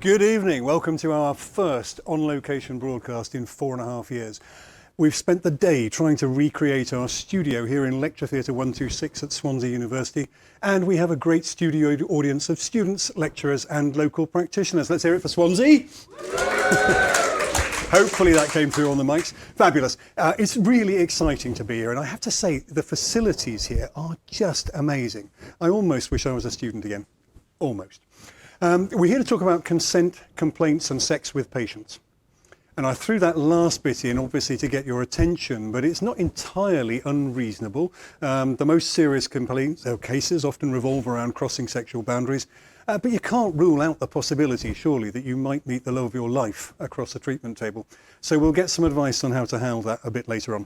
Good evening. Welcome to our first on-location broadcast in 4.5 years. We've spent the day trying to recreate our studio here in Lecture Theatre 126 at Swansea University, and we have a great studio audience of students, lecturers and local practitioners. Let's hear it for Swansea. Hopefully that came through on the mics. Fabulous. It's really exciting to be here, and I have to say the facilities here are just amazing. I almost wish I was a student again. Almost. We're here to talk about consent, complaints and sex with patients. And I threw that last bit in, obviously, to get your attention, but it's not entirely unreasonable. The most serious complaints or cases often revolve around crossing sexual boundaries, but you can't rule out the possibility, surely, that you might meet the love of your life across a treatment table. So we'll get some advice on how to handle that a bit later on.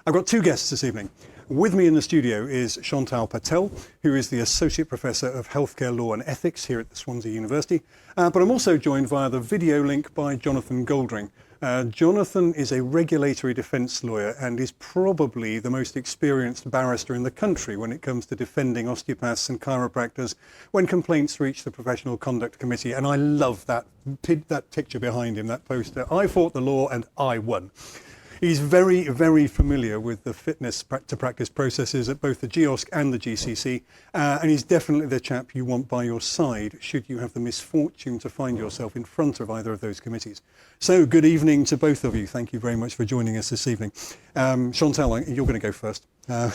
I've got two guests this evening. With me in the studio is Chantal Patel, who is the Associate Professor of Healthcare Law and Ethics here at the Swansea University. But I'm also joined via the video link by Jonathan Goldring. Jonathan is a regulatory defence lawyer and is probably the most experienced barrister in the country when it comes to defending osteopaths and chiropractors when complaints reach the Professional Conduct Committee. And I love that picture behind him, that poster. I fought the law and I won. He's very, very familiar with the fitness to practice processes at both the GIOSC and the GCC, and he's definitely the chap you want by your side should you have the misfortune to find yourself in front of either of those committees. So good evening to both of you. Thank you very much for joining us this evening. Chantal, you're going to go first. The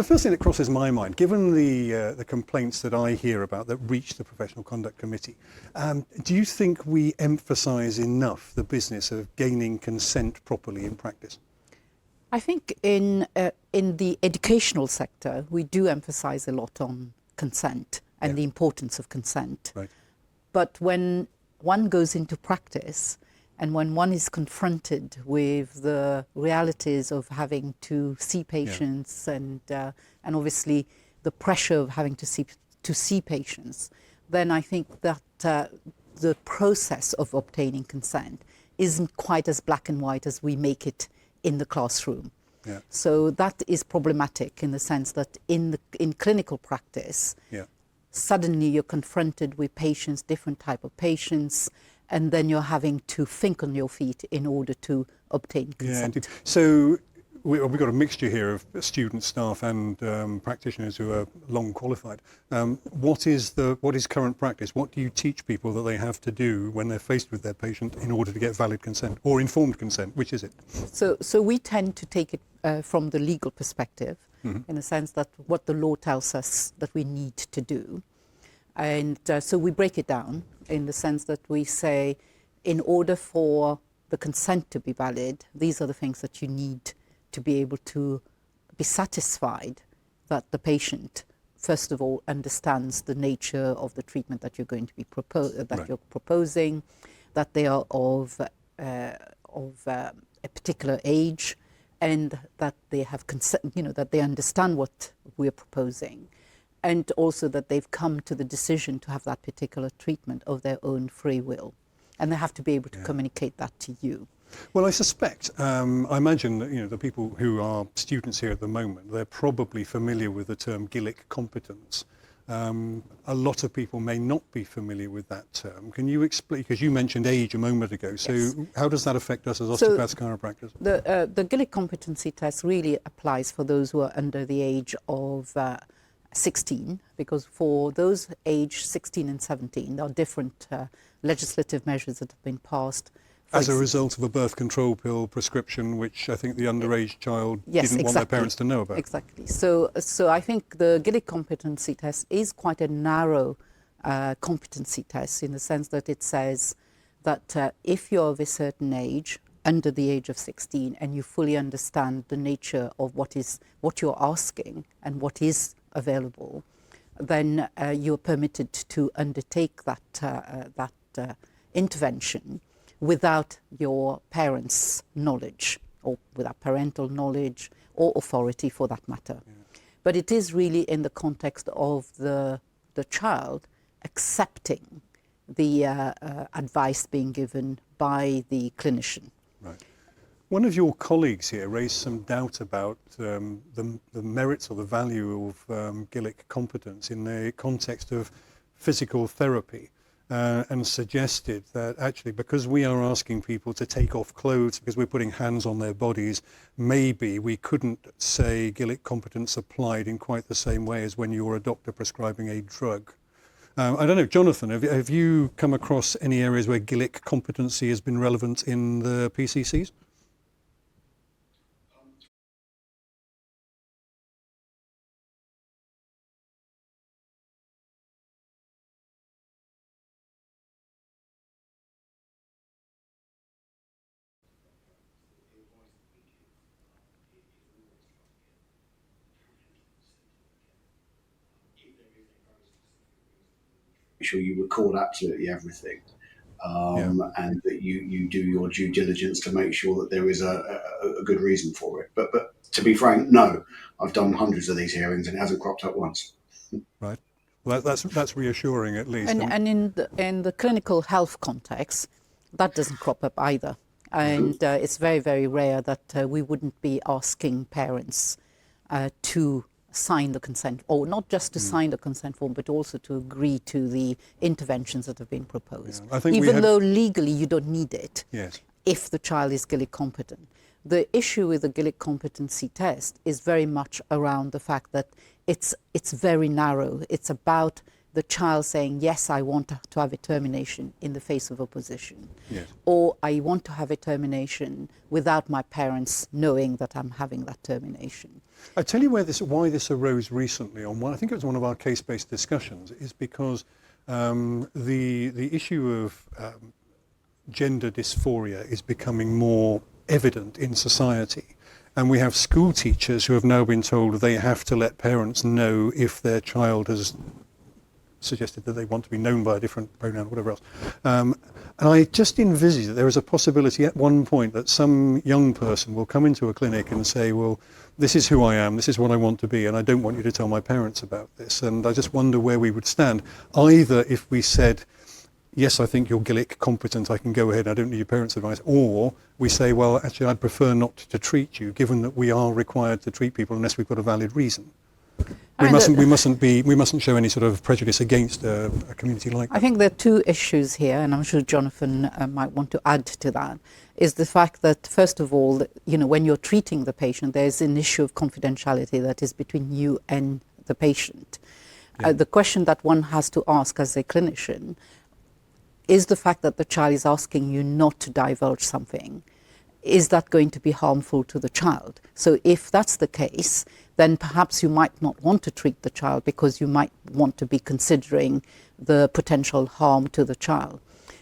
first thing that crosses my mind, given the complaints that I hear about that reach the Professional Conduct Committee, do you think we emphasise enough the business of gaining consent properly in practice? I think in the educational sector, we do emphasise a lot on consent and the importance of consent. Right. But when one goes into practice and when one is confronted with the realities of having to see patients and obviously the pressure of having to see patients, then I think that the process of obtaining consent isn't quite as black and white as we make it in the classroom. Yeah. So that is problematic in the sense that in clinical practice, suddenly you're confronted with patients, different type of patients, and then you're having to think on your feet in order to obtain consent. Yeah, so we've got a mixture here of students, staff and practitioners who are long qualified. What is current practice? What do you teach people that they have to do when they're faced with their patient in order to get valid consent or informed consent? Which is it? So we tend to take it from the legal perspective, in the sense that what the law tells us that we need to do. And so we break it down in the sense that we say, in order for the consent to be valid, these are the things that you need to be able to be satisfied that the patient, first of all, understands the nature of the treatment that you're going to be you're proposing, that they are of a particular age, and that they have consent, that they understand what we're proposing, and also that they've come to the decision to have that particular treatment of their own free will, and they have to be able to communicate that to you. Well, I suspect, I imagine that the people who are students here at the moment, they're probably familiar with the term Gillick competence. A lot of people may not be familiar with that term. Can you explain, because you mentioned age a moment ago, so how does that affect us as osteopaths, chiropractors? The Gillick competency test really applies for those who are under the age of 16, because for those age 16 and 17, there are different legislative measures that have been passed. As a result of a birth control pill prescription, which I think the underage child didn't want their parents to know about. Exactly. So I think the Gillick competency test is quite a narrow competency test, in the sense that it says that if you're of a certain age, under the age of 16, and you fully understand the nature of what you're asking and what is available, then you're permitted to undertake that intervention without your parents' knowledge, or without parental knowledge or authority for that matter. Yeah. But it is really in the context of the child accepting the advice being given by the clinician. Right. One of your colleagues here raised some doubt about the merits or the value of Gillick competence in the context of physical therapy. and suggested that actually, because we are asking people to take off clothes because we're putting hands on their bodies, maybe we couldn't say Gillick competence applied in quite the same way as when you're a doctor prescribing a drug. I don't know, Jonathan, have you come across any areas where Gillick competency has been relevant in the PCCs? Sure you record absolutely everything, and that you do your due diligence to make sure that there is a good reason for it. But to be frank, no, I've done hundreds of these hearings and it hasn't cropped up once. Right. Well, that's reassuring at least. And in the clinical health context, that doesn't crop up either. And it's very, very rare that we wouldn't be asking parents to sign the consent, or not just to sign the consent form, but also to agree to the interventions that have been proposed. Yeah. I think even though legally you don't need it, yes, if the child is Gillick competent. The issue with the Gillick competency test is very much around the fact that it's very narrow. It's about the child saying, yes, I want to have a termination in the face of opposition. yes, Or I want to have a termination without my parents knowing that I'm having that termination. I tell you why this arose recently on one. I think it was one of our case-based discussions. Is because the issue of gender dysphoria is becoming more evident in society, and we have school teachers who have now been told they have to let parents know if their child has suggested that they want to be known by a different pronoun, whatever else. And I just envisage that there is a possibility at one point that some young person will come into a clinic and say, well, this is who I am, this is what I want to be, and I don't want you to tell my parents about this. And I just wonder where we would stand. Either if we said, yes, I think you're Gillick competent, I can go ahead, I don't need your parents' advice, or we say, well, actually, I'd prefer not to treat you, given that we are required to treat people unless we've got a valid reason. We mustn't show any sort of prejudice against a community like that. I think there are two issues here, and I'm sure Jonathan might want to add to that, is the fact that, first of all, when you're treating the patient, there's an issue of confidentiality that is between you and the patient. Yeah. The question that one has to ask as a clinician is the fact that the child is asking you not to divulge something. Is that going to be harmful to the child? So if that's the case, then perhaps you might not want to treat the child because you might want to be considering the potential harm to the child.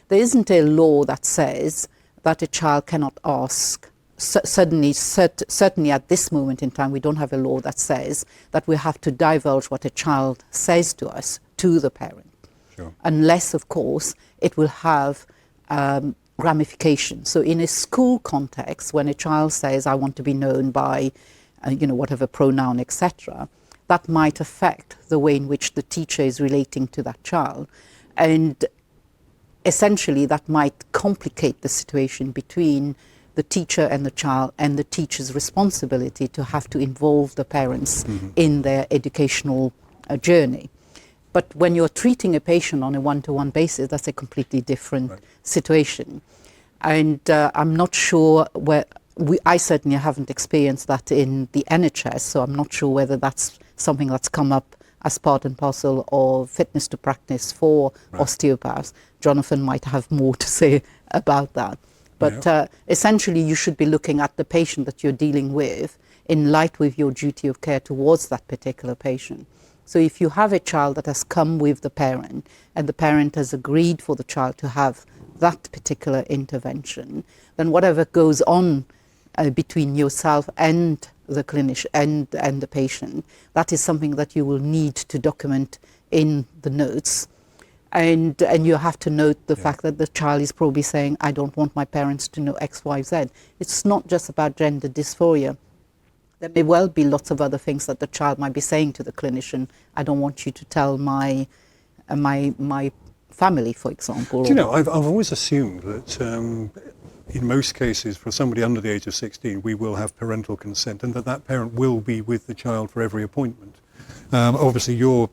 There isn't a law that says that a child cannot ask. Certainly at this moment in time, we don't have a law that says that we have to divulge what a child says to us, to the parent. Sure. Unless, of course, it will have ramifications. So in a school context, when a child says, I want to be known by whatever pronoun, etc., that might affect the way in which the teacher is relating to that child. And essentially that might complicate the situation between the teacher and the child, and the teacher's responsibility to have to involve the parents in their educational journey. But when you're treating a patient on a one-to-one basis, that's a completely different situation. And I'm not sure where... I certainly haven't experienced that in the NHS, so I'm not sure whether that's something that's come up as part and parcel of fitness to practice for osteopaths. Jonathan might have more to say about that. But essentially, you should be looking at the patient that you're dealing with in light with your duty of care towards that particular patient. So if you have a child that has come with the parent, and the parent has agreed for the child to have that particular intervention, then whatever goes on between yourself and the clinician and the patient, that is something that you will need to document in the notes. And you have to note the fact that the child is probably saying, I don't want my parents to know X, Y, Z. It's not just about gender dysphoria. There may well be lots of other things that the child might be saying to the clinician. I don't want you to tell my family, for example. Do you know, I've always assumed that in most cases, for somebody under the age of 16, we will have parental consent, and that parent will be with the child for every appointment. Obviously, you're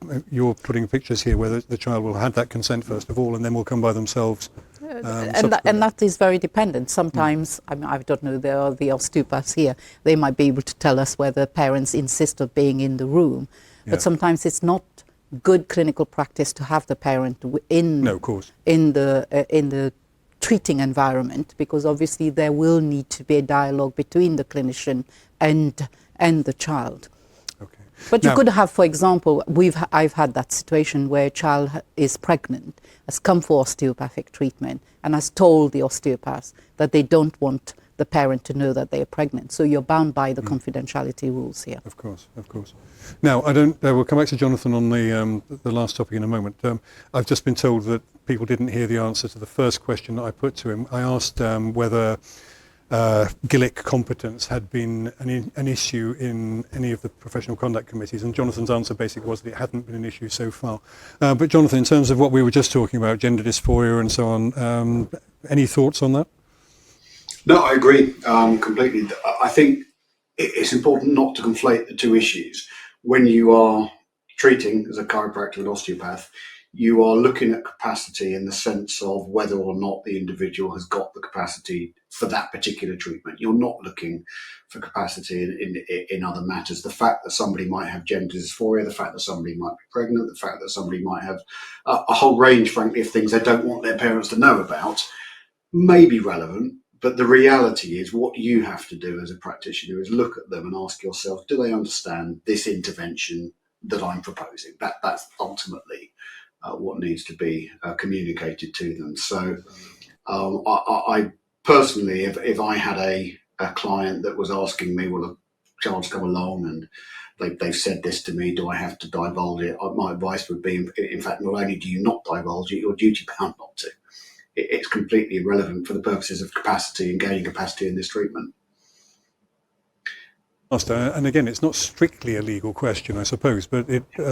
putting pictures here where the child will have that consent first of all, and then will come by themselves. And that is very dependent. Sometimes, I mean, I don't know, there are the osteopaths here. They might be able to tell us whether parents insist on being in the room. Yeah. But sometimes it's not good clinical practice to have the parent in the treating environment, because obviously there will need to be a dialogue between the clinician and the child. Okay. But you could have, for example, I've had that situation where a child is pregnant, has come for osteopathic treatment, and has told the osteopath that they don't want the parent to know that they are pregnant. So you're bound by the confidentiality rules here. Of course, of course. Now, we'll come back to Jonathan on the last topic in a moment. I've just been told that people didn't hear the answer to the first question that I put to him. I asked whether Gillick competence had been an issue in any of the professional conduct committees, and Jonathan's answer basically was that it hadn't been an issue so far. But Jonathan, in terms of what we were just talking about, gender dysphoria and so on, any thoughts on that? No, I agree completely. I think it's important not to conflate the two issues. When you are treating as a chiropractor and osteopath, you are looking at capacity in the sense of whether or not the individual has got the capacity for that particular treatment. You're not looking for capacity in other matters. The fact that somebody might have gender dysphoria, the fact that somebody might be pregnant, the fact that somebody might have a whole range, frankly, of things they don't want their parents to know about may be relevant. But the reality is, what you have to do as a practitioner is look at them and ask yourself, do they understand this intervention that I'm proposing? That's ultimately what needs to be communicated to them. So I personally, if I had a client that was asking me, well, a child's come along and they've said this to me, do I have to divulge it? My advice would be, in fact, not only do you not divulge it, you're duty bound not to. It's completely irrelevant for the purposes of capacity and gaining capacity in this treatment. And again, it's not strictly a legal question, I suppose, but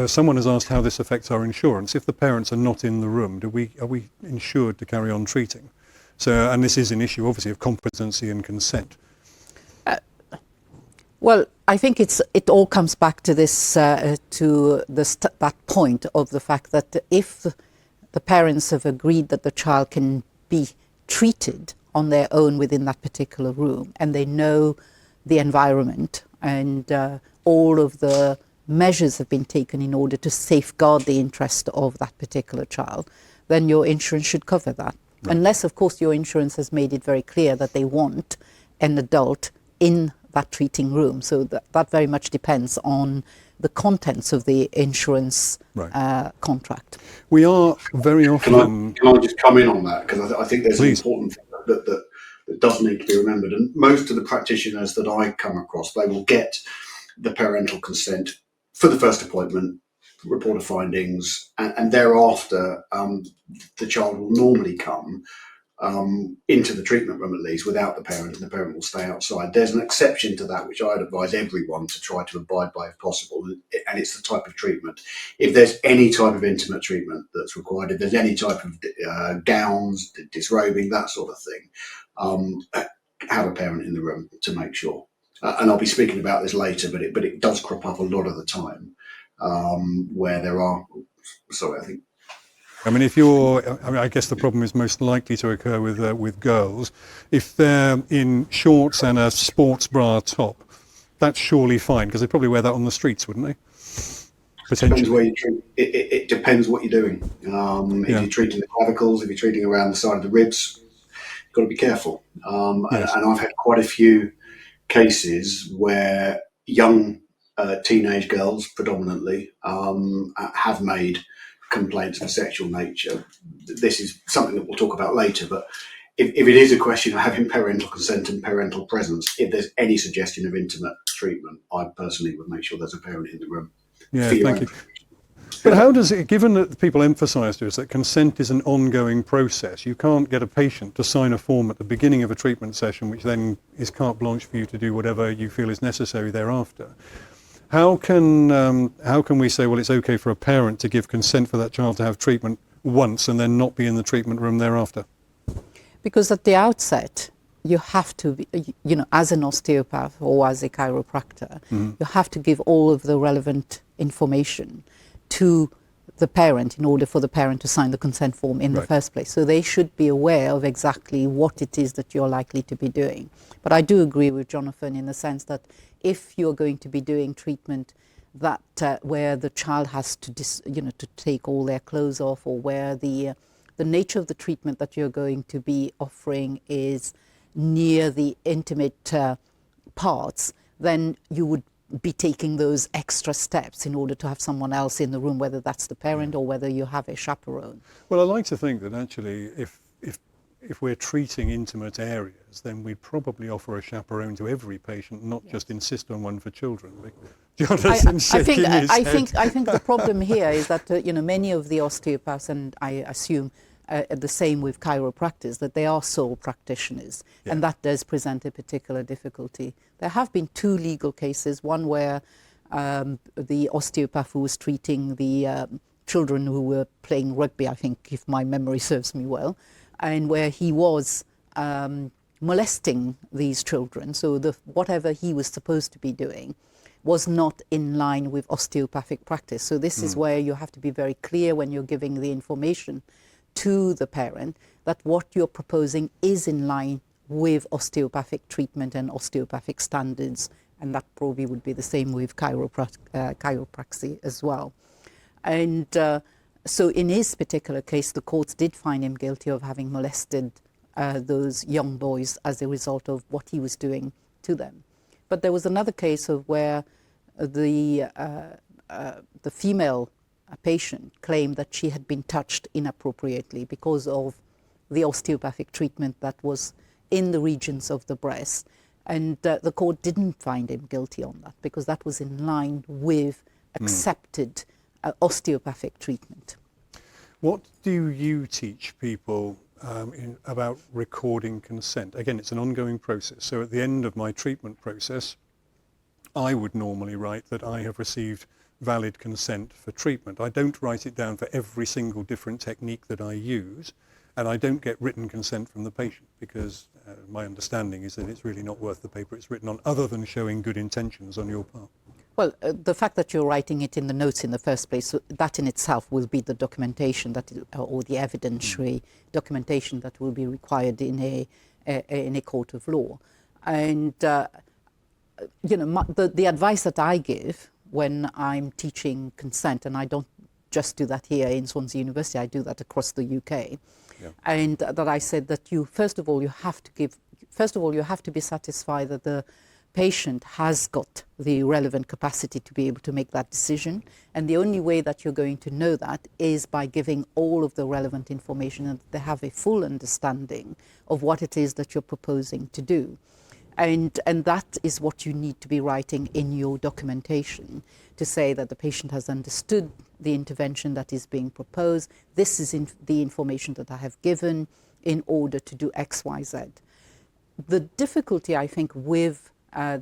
someone has asked how this affects our insurance. If the parents are not in the room, are we insured to carry on treating? So, and this is an issue, obviously, of competency and consent. Well, I think it all comes back to this that point of the fact that if the parents have agreed that the child can be treated on their own within that particular room, and they know the environment and all of the measures have been taken in order to safeguard the interest of that particular child, then your insurance should cover that. Right. Unless, of course, your insurance has made it very clear that they want an adult in that treating room. So that very much depends on the contents of the insurance contract. We are very often... Can I just come in on that? Because I think there's an important thing that does need to be remembered. And most of the practitioners that I come across, they will get the parental consent for the first appointment, report of findings, and thereafter the child will normally come into the treatment room, at least, without the parent, and the parent will stay outside. There's an exception to that, which I'd advise everyone to try to abide by if possible, and it's the type of treatment. If there's any type of intimate treatment that's required, if there's any type of gowns, disrobing, that sort of thing, have a parent in the room to make sure. And I'll be speaking about this later, but it does crop up a lot of the time where there are... Sorry, I think... I mean, I guess the problem is most likely to occur with girls. If they're in shorts and a sports bra top, that's surely fine, because they'd probably wear that on the streets, wouldn't they? Potentially. Depends where you treat. It depends what you're doing. If you're treating the clavicles, if you're treating around the side of the ribs, you've got to be careful. Yes. And I've had quite a few cases where young teenage girls, predominantly, have made complaints of a sexual nature. This is something that we'll talk about later, but if it is a question of having parental consent and parental presence, if there's any suggestion of intimate treatment, I personally would make sure there's a parent in the room. Yeah, thank you. But how does it, given that people emphasise to us that consent is an ongoing process, you can't get a patient to sign a form at the beginning of a treatment session, which then is carte blanche for you to do whatever you feel is necessary thereafter. How can we say, well, it's okay for a parent to give consent for that child to have treatment once and then not be in the treatment room thereafter? Because at the outset, you have to, as an osteopath or as a chiropractor, you have to give all of the relevant information to the parent in order for the parent to sign the consent form in the first place. So they should be aware of exactly what it is that you're likely to be doing. But I do agree with Jonathan in the sense that if you're going to be doing treatment that where the child has to to take all their clothes off, or where the nature of the treatment that you're going to be offering is near the intimate parts, then you would be taking those extra steps in order to have someone else in the room, whether that's the parent or whether you have a chaperone. Well, I like to think that actually if we're treating intimate areas, then we'd probably offer a chaperone to every patient, not just insist on one for children. I think the problem here is that many of the osteopaths, and I assume the same with chiropractors, that they are sole practitioners, and that does present a particular difficulty. There have been 2 legal cases, one where the osteopath who was treating the children who were playing rugby, I think, if my memory serves me well, and where he was molesting these children. So whatever he was supposed to be doing was not in line with osteopathic practice. So this is where you have to be very clear when you're giving the information to the parent that what you're proposing is in line with osteopathic treatment and osteopathic standards, and that probably would be the same with chiropractic as well. And so in his particular case, the courts did find him guilty of having molested those young boys as a result of what he was doing to them. But there was another case of where the female patient claimed that she had been touched inappropriately because of the osteopathic treatment that was in the regions of the breast. And the court didn't find him guilty on that because that was in line with accepted osteopathic treatment. What do you teach people about recording consent? Again, it's an ongoing process. So at the end of my treatment process, I would normally write that I have received valid consent for treatment. I don't write it down for every single different technique that I use, and I don't get written consent from the patient because my understanding is that it's really not worth the paper it's written on, other than showing good intentions on your part. Well, the fact that you're writing it in the notes in the first place, that in itself will be the documentation that, or the evidentiary documentation that will be required in a court of law. And the advice that I give when I'm teaching consent, and I don't just do that here in Swansea University, I do that across the UK, and that I said that first of all you have to be satisfied that the patient has got the relevant capacity to be able to make that decision, and the only way that you're going to know that is by giving all of the relevant information and that they have a full understanding of what it is that you're proposing to do. And that is what you need to be writing in your documentation, to say that the patient has understood the intervention that is being proposed. This is the information that I have given in order to do X, Y, Z. The difficulty, I think, with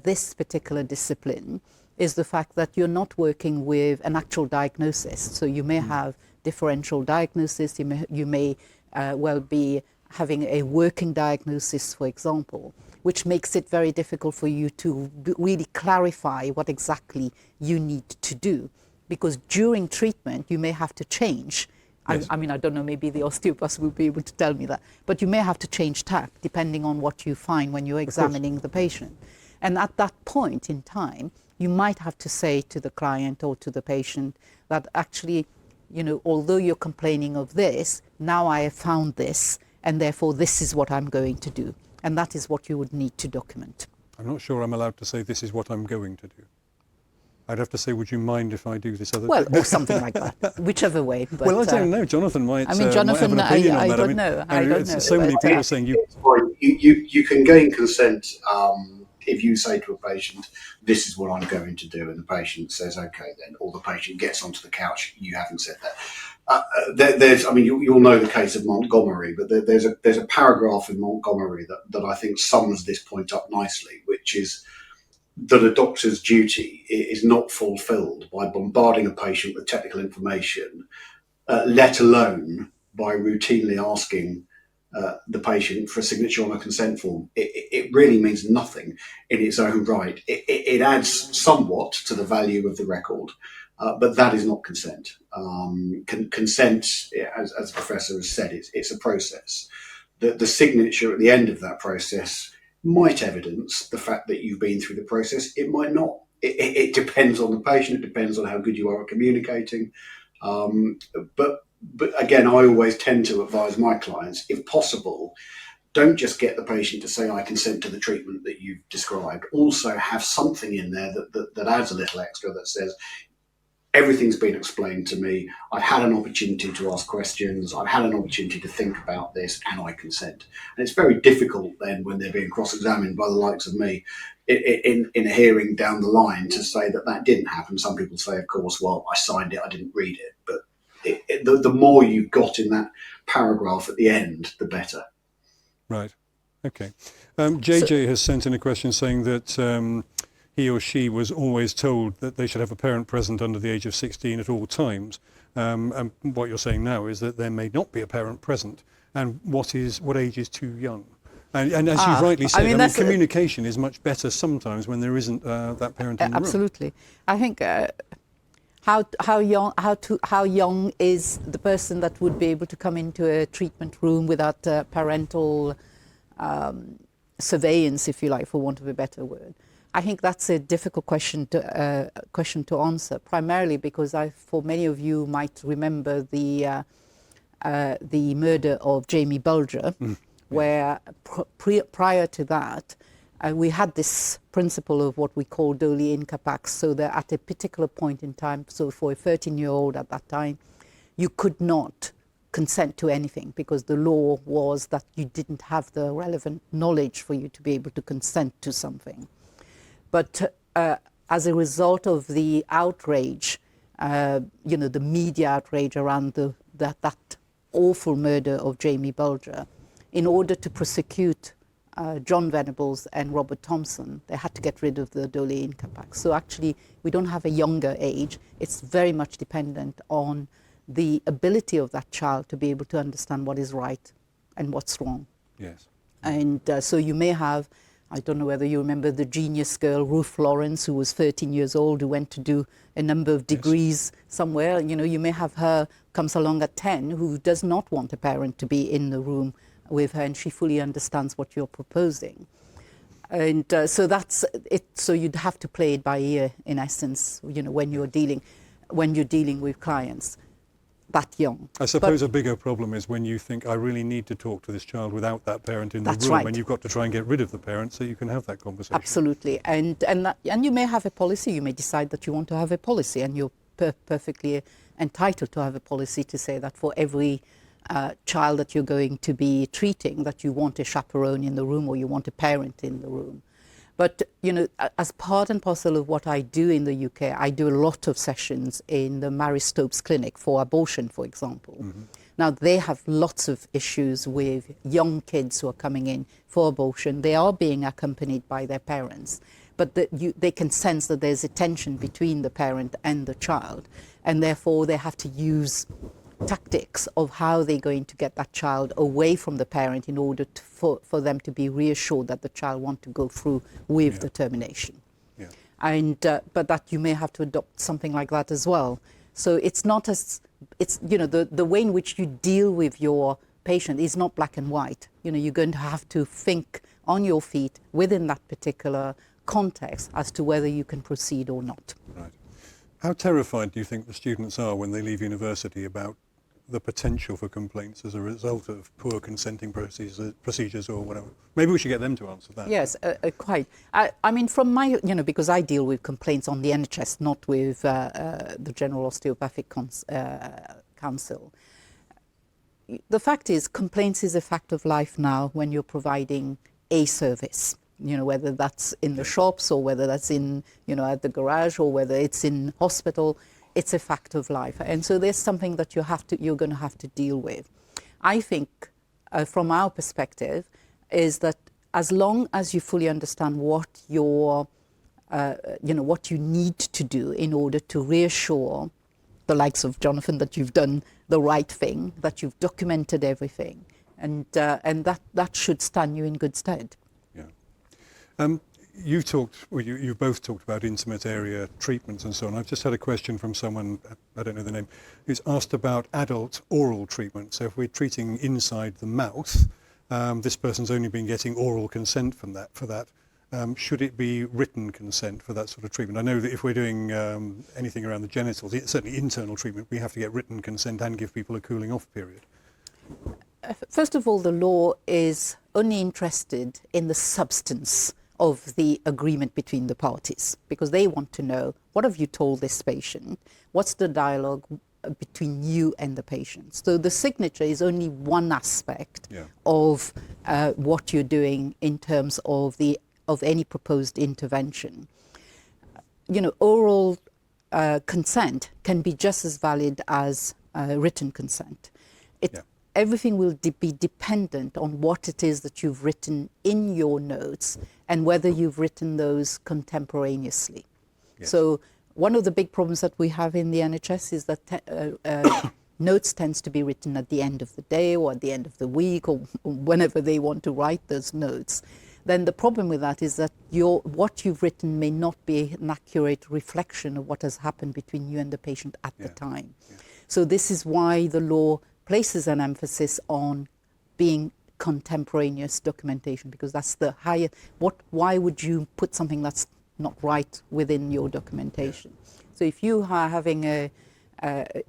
this particular discipline is the fact that you're not working with an actual diagnosis. So you may have differential diagnosis, you may well be having a working diagnosis, for example, which makes it very difficult for you to really clarify what exactly you need to do. Because during treatment, you may have to change. Yes. I mean, I don't know, maybe the osteopath will be able to tell me that, but you may have to change tack depending on what you find when you're examining the patient. And at that point in time, you might have to say to the client or to the patient that actually, although you're complaining of this, now I have found this, and therefore this is what I'm going to do. And that is what you would need to document. I'm not sure I'm allowed to say this is what I'm going to do. I'd have to say, would you mind if I do this other thing? Well, or something like that, whichever way. But, well, I don't know. Jonathan might, Jonathan, might have an opinion on that. I don't know. So many people are saying you can gain consent if you say to a patient, this is what I'm going to do, and the patient says, okay, then, or the patient gets onto the couch, you haven't said that. You'll know the case of Montgomery, but there's a paragraph in Montgomery that I think sums this point up nicely, which is that a doctor's duty is not fulfilled by bombarding a patient with technical information, let alone by routinely asking the patient for a signature on a consent form. It really means nothing in its own right. It adds somewhat to the value of the record, but that is not consent. Consent, as the professor has said, it's a process. The signature at the end of that process might evidence the fact that you've been through the process. It might not. It depends on the patient. It depends on how good you are at communicating. But again, I always tend to advise my clients, if possible, don't just get the patient to say, I consent to the treatment that you've described. Also have something in there that adds a little extra that says, everything's been explained to me. I've had an opportunity to ask questions. I've had an opportunity to think about this, and I consent. And it's very difficult then when they're being cross-examined by the likes of me in a hearing down the line to say that didn't happen. Some people say, of course, well, I signed it, I didn't read it. But the more you've got in that paragraph at the end, the better. Right. Okay. JJ has sent in a question saying that he or she was always told that they should have a parent present under the age of 16 at all times. And what you're saying now is that there may not be a parent present. And what age is too young? And as you've rightly said, communication is much better sometimes when there isn't that parent in the room. Absolutely. I think how young is the person that would be able to come into a treatment room without parental surveillance, if you like, for want of a better word? I think that's a difficult question to answer, primarily because for many of you might remember the murder of Jamie Bulger, where prior to that, we had this principle of what we call doli incapax, so that at a particular point in time, so for a 13-year-old at that time, you could not consent to anything because the law was that you didn't have the relevant knowledge for you to be able to consent to something. But as a result of the outrage, the media outrage around that awful murder of Jamie Bulger, in order to prosecute John Venables and Robert Thompson, they had to get rid of the doli incapax. So actually, we don't have a younger age. It's very much dependent on the ability of that child to be able to understand what is right and what's wrong. Yes. And so you may have, I don't know whether you remember the genius girl, Ruth Lawrence, who was 13 years old, who went to do a number of degrees somewhere. You may have her comes along at 10 who does not want a parent to be in the room with her, and she fully understands what you're proposing. And so that's it. So you'd have to play it by ear, in essence, when you're dealing with clients that young. I suppose a bigger problem is when you think, I really need to talk to this child without that parent in the room, right. And you've got to try and get rid of the parent so you can have that conversation. Absolutely. And you may have a policy, you may decide that you want to have a policy, and you're perfectly entitled to have a policy to say that for every child that you're going to be treating, that you want a chaperone in the room or you want a parent in the room. But, as part and parcel of what I do in the UK, I do a lot of sessions in the Mary Stopes Clinic for abortion, for example. Mm-hmm. Now, they have lots of issues with young kids who are coming in for abortion. They are being accompanied by their parents, but they can sense that there's a tension between the parent and the child, and therefore they have to use tactics of how they're going to get that child away from the parent in order for them to be reassured that the child wants to go through with the termination. Yeah. And but that you may have to adopt something like that as well. So it's not as, the way in which you deal with your patient is not black and white. You're going to have to think on your feet within that particular context as to whether you can proceed or not. Right. How terrified do you think the students are when they leave university about the potential for complaints as a result of poor consenting procedures or whatever? Maybe we should get them to answer that. Yes, quite. I mean, from my, because I deal with complaints on the NHS, not with the General Osteopathic Council. The fact is, complaints is a fact of life now when you're providing a service. Whether that's in the shops or whether that's in, at the garage or whether it's in hospital, it's a fact of life. And so there's something that you're going to have to deal with. I think, from our perspective, is that as long as you fully understand what what you need to do in order to reassure the likes of Jonathan that you've done the right thing, that you've documented everything, and that should stand you in good stead. Yeah. You both talked about intimate area treatments and so on. I've just had a question from someone, I don't know the name, who's asked about adult oral treatment. So if we're treating inside the mouth, this person's only been getting oral consent for that. Should it be written consent for that sort of treatment? I know that if we're doing anything around the genitals, certainly internal treatment, we have to get written consent and give people a cooling off period. First of all, the law is only interested in the substance of the agreement between the parties, because they want to know, what have you told this patient? What's the dialogue between you and the patient? So the signature is only one aspect of what you're doing in terms of any proposed intervention. Oral consent can be just as valid as written consent. Everything will be dependent on what it is that you've written in your notes and whether you've written those contemporaneously. Yes. So one of the big problems that we have in the NHS is that notes tends to be written at the end of the day or at the end of the week or whenever they want to write those notes. Then the problem with that is that what you've written may not be an accurate reflection of what has happened between you and the patient at the time. Yeah. So this is why the law places an emphasis on being contemporaneous documentation, because that's the higher. Why would you put something that's not right within your documentation? So if you are having an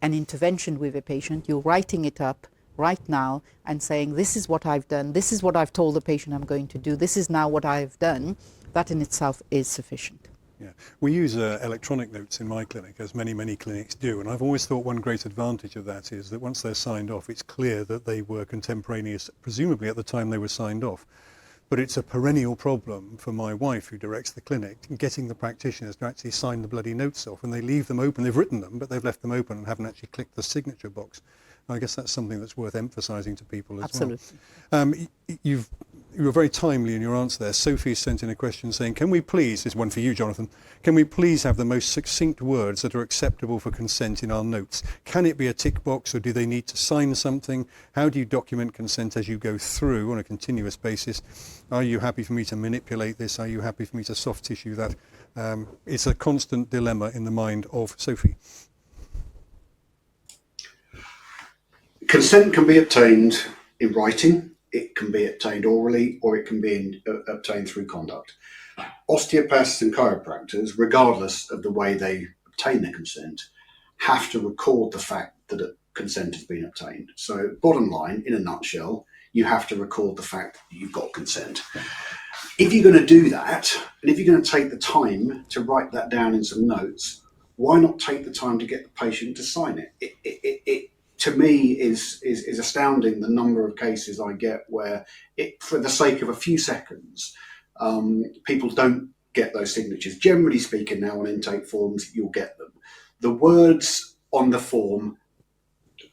intervention with a patient, you're writing it up right now and saying, this is what I've done, this is what I've told the patient I'm going to do, this is now what I've done, that in itself is sufficient. Yeah, we use electronic notes in my clinic, as many clinics do, and I've always thought one great advantage of that is that once they're signed off, it's clear that they were contemporaneous, presumably at the time they were signed off. But it's a perennial problem for my wife, who directs the clinic, getting the practitioners to actually sign the bloody notes off, and they leave them open. They've written them, but they've left them open and haven't actually clicked the signature box. I guess that's something that's worth emphasising to people as well. Absolutely. You were very timely in your answer there. Sophie sent in a question saying, can we please, this is one for you, Jonathan, can we please have the most succinct words that are acceptable for consent in our notes? Can it be a tick box, or do they need to sign something? How do you document consent as you go through on a continuous basis? Are you happy for me to manipulate this? Are you happy for me to soft tissue that? It's a constant dilemma in the mind of Sophie. Consent can be obtained in writing, it can be obtained orally, or it can be obtained through conduct. Osteopaths and chiropractors, regardless of the way they obtain their consent, have to record the fact that a consent has been obtained. So bottom line, in a nutshell, you have to record the fact that you've got consent. If you're going to do that, and if you're going to take the time to write that down in some notes, why not take the time to get the patient to sign it? It to me is astounding, the number of cases I get where, for the sake of a few seconds, people don't get those signatures. Generally speaking, now on intake forms, you'll get them. The words on the form,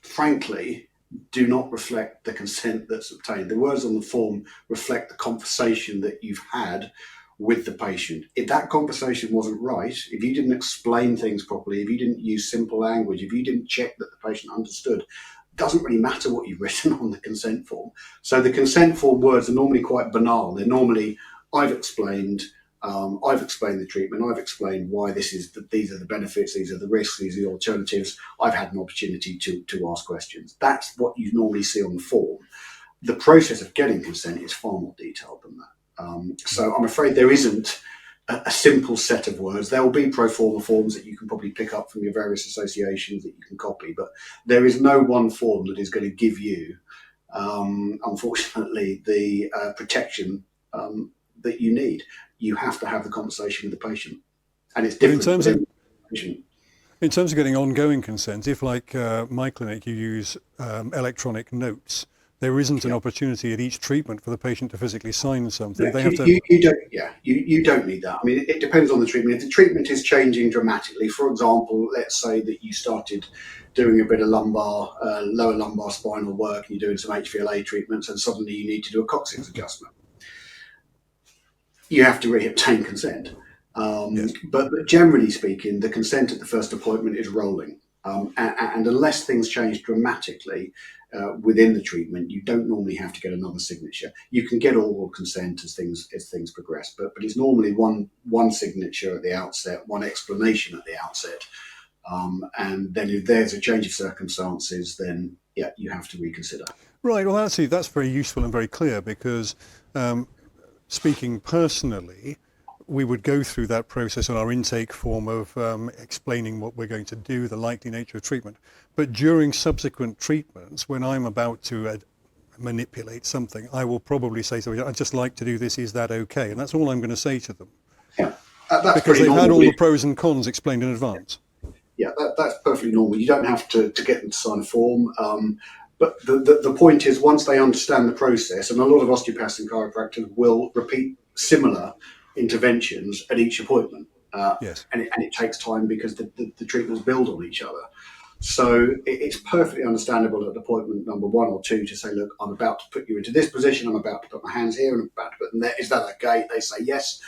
frankly, do not reflect the consent that's obtained. The words on the form reflect the conversation that you've had with the patient. If that conversation wasn't right, if you didn't explain things properly, if you didn't use simple language, if you didn't check that the patient understood, it doesn't really matter what you've written on the consent form. So the consent form words are normally quite banal. They're normally, I've explained the treatment, I've explained why these are the benefits, these are the risks, these are the alternatives, I've had an opportunity to ask questions. That's what you normally see on the form. The process of getting consent is far more detailed than that. So I'm afraid there isn't a simple set of words. There will be pro forma forms that you can probably pick up from your various associations that you can copy, but there is no one form that is going to give you, unfortunately, the protection that you need. You have to have the conversation with the patient, and it's different. In terms of getting ongoing consent, if like my clinic, you use electronic notes, there isn't an opportunity at each treatment for the patient to physically sign something. Yeah, they have you don't need that. I mean, it depends on the treatment. If the treatment is changing dramatically, for example, let's say that you started doing a bit of lower lumbar spinal work, and you're doing some HVLA treatments, and suddenly you need to do a coccyx adjustment. You have to re-obtain consent. Yes. But generally speaking, the consent at the first appointment is rolling. And unless things change dramatically, within the treatment, you don't normally have to get another signature. You can get oral consent as things progress, but it's normally one signature at the outset, one explanation at the outset, and then if there's a change of circumstances, then yeah, you have to reconsider. Right. Well, actually, that's very useful and very clear because speaking personally, we would go through that process on our intake form of explaining what we're going to do, the likely nature of treatment. But during subsequent treatments, when I'm about to manipulate something, I will probably say, so I'd just like to do this, is that okay? And that's all I'm going to say to them. Yeah, that's because they've normal. had all the pros and cons explained in advance. Yeah, that's perfectly normal. You don't have to get them to sign a form. But the point is, once they understand the process, and a lot of osteopaths and chiropractors will repeat similar interventions at each appointment. Yes. And it takes time because the treatments build on each other. So it's perfectly understandable at appointment number 1 or 2 to say, look, I'm about to put you into this position, I'm about to put my hands here, and I'm about to put them there. Is that okay? They say yes.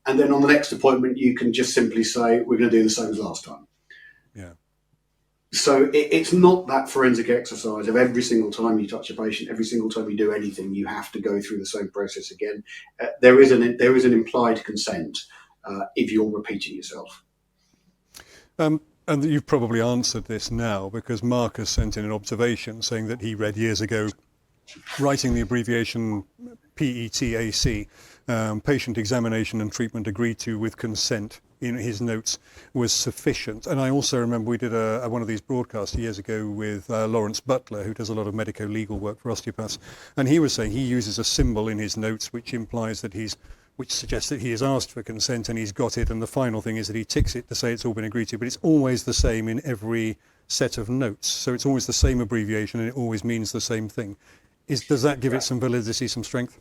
And then on the next appointment, you can just simply say, we're going to do the same as last time. Yeah. So it's not that forensic exercise of every single time you touch a patient, every single time you do anything, you have to go through the same process again. There is an implied consent if you're repeating yourself. And you've probably answered this now because Marcus sent in an observation saying that he read years ago, writing the abbreviation PETAC, patient examination and treatment agreed to with consent in his notes was sufficient. And I also remember we did one of these broadcasts years ago with Lawrence Butler, who does a lot of medico-legal work for osteopaths, and he was saying he uses a symbol in his notes which implies that which suggests that he has asked for consent and he's got it, and the final thing is that he ticks it to say it's all been agreed to, but it's always the same in every set of notes. So it's always the same abbreviation and it always means the same thing. Does that give it some validity, some strength?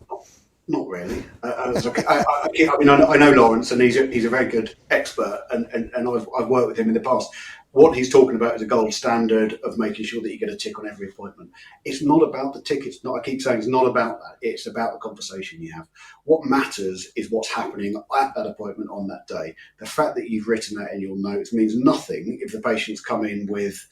Not really. I know Lawrence, and he's a very good expert, and I've worked with him in the past. What he's talking about is a gold standard of making sure that you get a tick on every appointment. It's not about the tick. It's not. I keep saying it's not about that. It's about the conversation you have. What matters is what's happening at that appointment on that day. The fact that you've written that in your notes means nothing if the patients come in with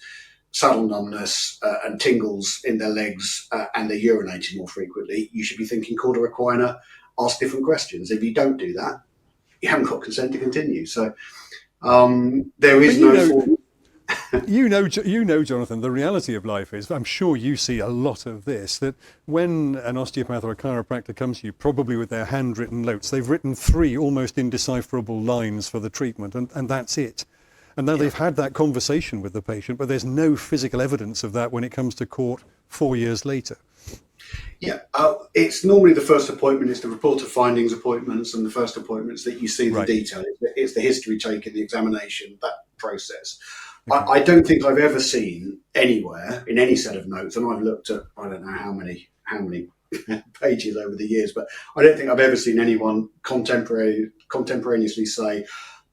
saddle numbness and tingles in their legs and they're urinating more frequently. You should be thinking cauda equina, ask different questions. If you don't do that, you haven't got consent to continue. So there is no form. You know, Jonathan, the reality of life is, I'm sure you see a lot of this, that when an osteopath or a chiropractor comes to you, probably with their handwritten notes, they've written 3 almost indecipherable lines for the treatment, and that's it. And now they've had that conversation with the patient, but there's no physical evidence of that when it comes to court 4 years later. Yeah, it's normally the first appointment, it's the report of findings appointments and the first appointments that you see the detail. It's the history taken, the examination, that process. Okay. I don't think I've ever seen anywhere in any set of notes, and I've looked at, I don't know how many pages over the years, but I don't think I've ever seen anyone contemporaneously say,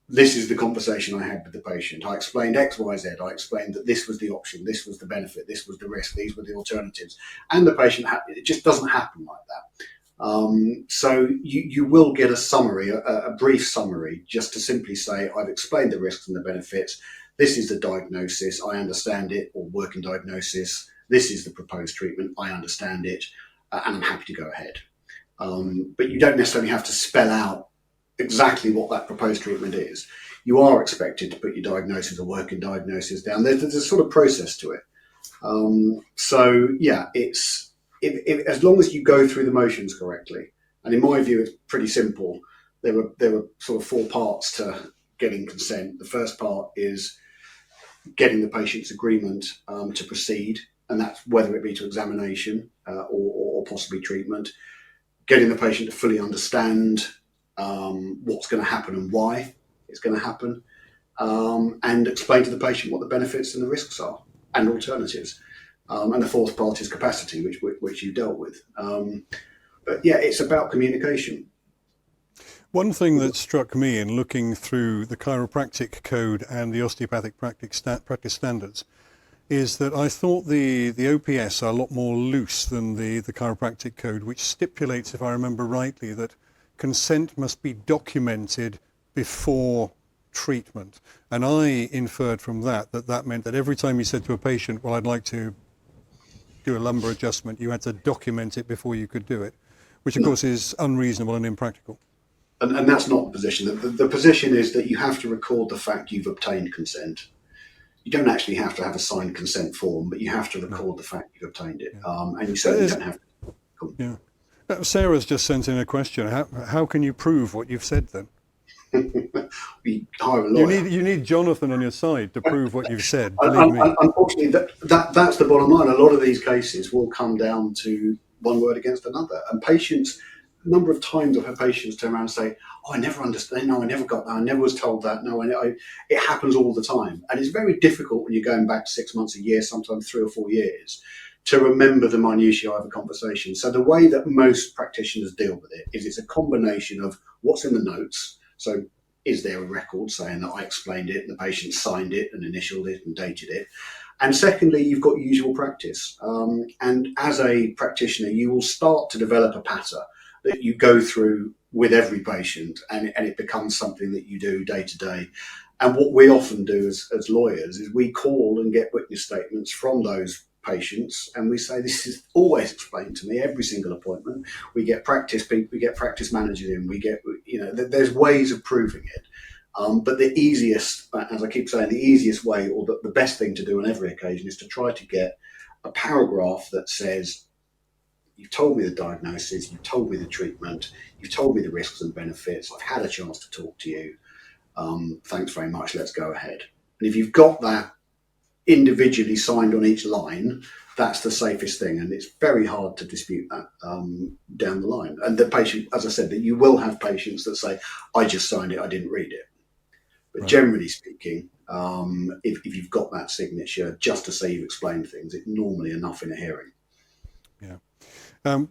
this is the conversation I had with the patient. I explained X, Y, Z. I explained that this was the option, this was the benefit, this was the risk, these were the alternatives. And the patient, it just doesn't happen like that. So you will get a summary, a brief summary, just to simply say, I've explained the risks and the benefits. This is the diagnosis, I understand it, or working diagnosis. This is the proposed treatment, I understand it, and I'm happy to go ahead. But you don't necessarily have to spell out exactly what that proposed treatment is. You are expected to put your diagnosis or working diagnosis down. There's a sort of process to it. So yeah, it's as long as you go through the motions correctly. And in my view, it's pretty simple. There were sort of 4 parts to getting consent. The first part is getting the patient's agreement to proceed, and that's whether it be to examination or possibly treatment. Getting the patient to fully understand what's going to happen and why it's going to happen, and explain to the patient what the benefits and the risks are and alternatives. And the 4th part is capacity, which you dealt with. But yeah, it's about communication. One thing that struck me in looking through the chiropractic code and the osteopathic practice standards is that I thought the OPS are a lot more loose than the chiropractic code, which stipulates, if I remember rightly, that consent must be documented before treatment. And I inferred from that meant that every time you said to a patient, well, I'd like to do a lumbar adjustment, you had to document it before you could do it, which of course is unreasonable and impractical. And that's not the position. The position is that you have to record the fact you've obtained consent. You don't actually have to have a signed consent form, but you have to record the fact you've obtained it. And you certainly don't have to. Yeah. Sarah's just sent in a question. How can you prove what you've said then? We hire a lawyer. You need Jonathan on your side to prove what you've said. Believe me. Unfortunately, that's the bottom line. A lot of these cases will come down to one word against another. And patients, a number of times I've had patients turn around and say, "Oh, I never understand. No, I never got that. I never was told that. No, it happens all the time." And it's very difficult when you're going back 6 months, a year, sometimes 3 or 4 years, to remember the minutiae of a conversation. So the way that most practitioners deal with it is it's a combination of what's in the notes. So is there a record saying that I explained it and the patient signed it and initialed it and dated it? And secondly, you've got usual practice. And as a practitioner, you will start to develop a pattern that you go through with every patient, and it becomes something that you do day to day. And what we often do as lawyers is we call and get witness statements from those patients, and we say, this is always explained to me every single appointment. We get practice people, we get practice managers in, we get, there's ways of proving it. But the easiest, as I keep saying, the easiest way, or the best thing to do on every occasion, is to try to get a paragraph that says, you've told me the diagnosis, you've told me the treatment, you've told me the risks and benefits, I've had a chance to talk to you. Thanks very much, let's go ahead. And if you've got that individually signed on each line, that's the safest thing, and it's very hard to dispute that down the line. And the patient, as I said, that you will have patients that say, I just signed it, I didn't read it. But generally speaking, if you've got that signature, just to say you've explained things, it's normally enough in a hearing. Yeah.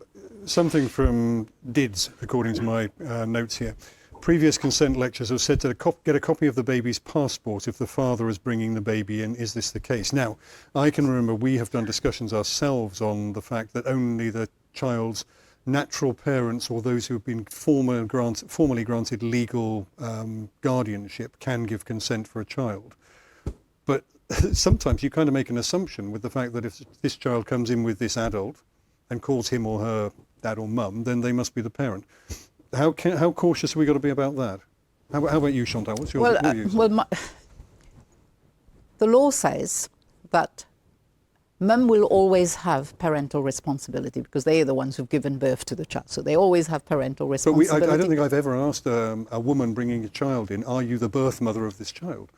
Something from DIDS, according to my notes here. Previous consent lectures have said to get a copy of the baby's passport if the father is bringing the baby in. Is this the case? Now, I can remember we have done discussions ourselves on the fact that only the child's natural parents or those who have been formally granted legal guardianship can give consent for a child. But sometimes you kind of make an assumption with the fact that if this child comes in with this adult and calls him or her dad or mum, then they must be the parent. How cautious have we got to be about that? How about you, Chantal? What's your views? The law says that mum will always have parental responsibility because they are the ones who've given birth to the child. So they always have parental responsibility. But I don't think I've ever asked a woman bringing a child in, are you the birth mother of this child?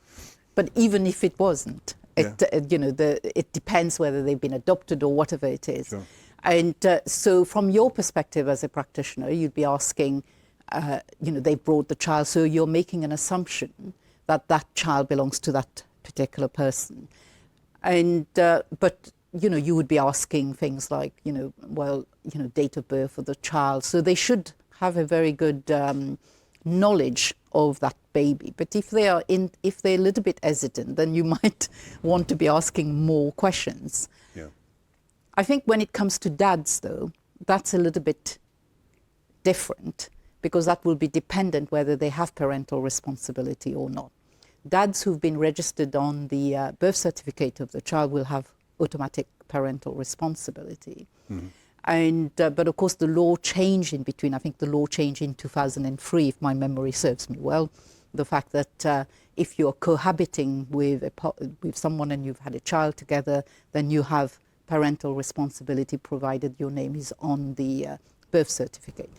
But even if it wasn't, it depends whether they've been adopted or whatever it is. Sure. And so from your perspective as a practitioner, you'd be asking, they brought the child, so you're making an assumption that that child belongs to that particular person. And but you would be asking things like, date of birth of the child. So they should have a very good knowledge of that baby. But if they're a little bit hesitant, then you might want to be asking more questions. Yeah. I think when it comes to dads, though, that's a little bit different because that will be dependent whether they have parental responsibility or not. Dads who've been registered on the birth certificate of the child will have automatic parental responsibility. Mm-hmm. And but of course the law changed in between. I think the law changed in 2003, if my memory serves me well. The fact that if you're cohabiting with someone and you've had a child together, then you have parental responsibility provided your name is on the birth certificate.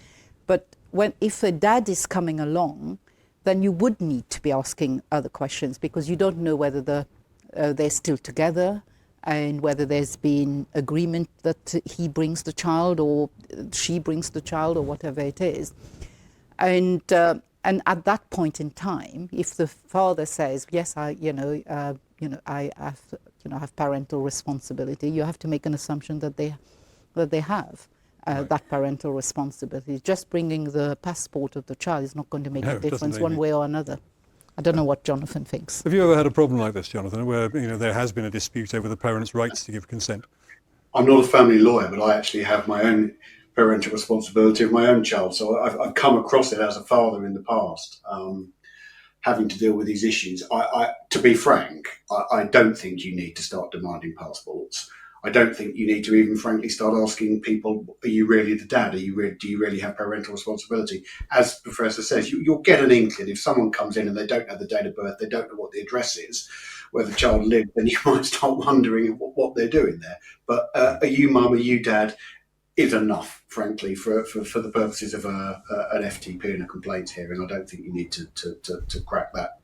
But if a dad is coming along, then you would need to be asking other questions because you don't know whether they're still together and whether there's been agreement that he brings the child or she brings the child or whatever it is. And at that point in time, if the father says, yes, I have parental responsibility, you have to make an assumption that they have that parental responsibility. Just bringing the passport of the child is not going to make a difference one way or another. I don't know what Jonathan thinks. Have you ever had a problem like this, Jonathan, where there has been a dispute over the parents' rights to give consent? I'm not a family lawyer, but I actually have my own parental responsibility of my own child. So I've come across it as a father in the past, having to deal with these issues. To be frank, I don't think you need to start demanding passports. I don't think you need to even frankly start asking people, are you really the dad? Do you really have parental responsibility? As the Professor says, you'll get an inkling if someone comes in and they don't know the date of birth, they don't know what the address is, where the child lived, then you might start wondering what they're doing there. But are you mum, are you dad, is enough, frankly, for the purposes of an FTP and a complaints hearing. I don't think you need to crack that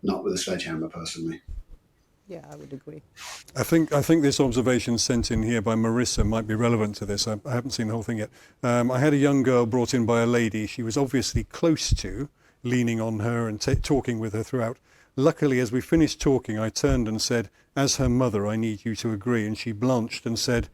nut with a sledgehammer, personally. Yeah, I would agree. I think this observation sent in here by Marissa might be relevant to this. I haven't seen the whole thing yet. I had a young girl brought in by a lady she was obviously close to, leaning on her and talking with her throughout. Luckily, as we finished talking, I turned and said, as her mother, I need you to agree. And she blanched and said,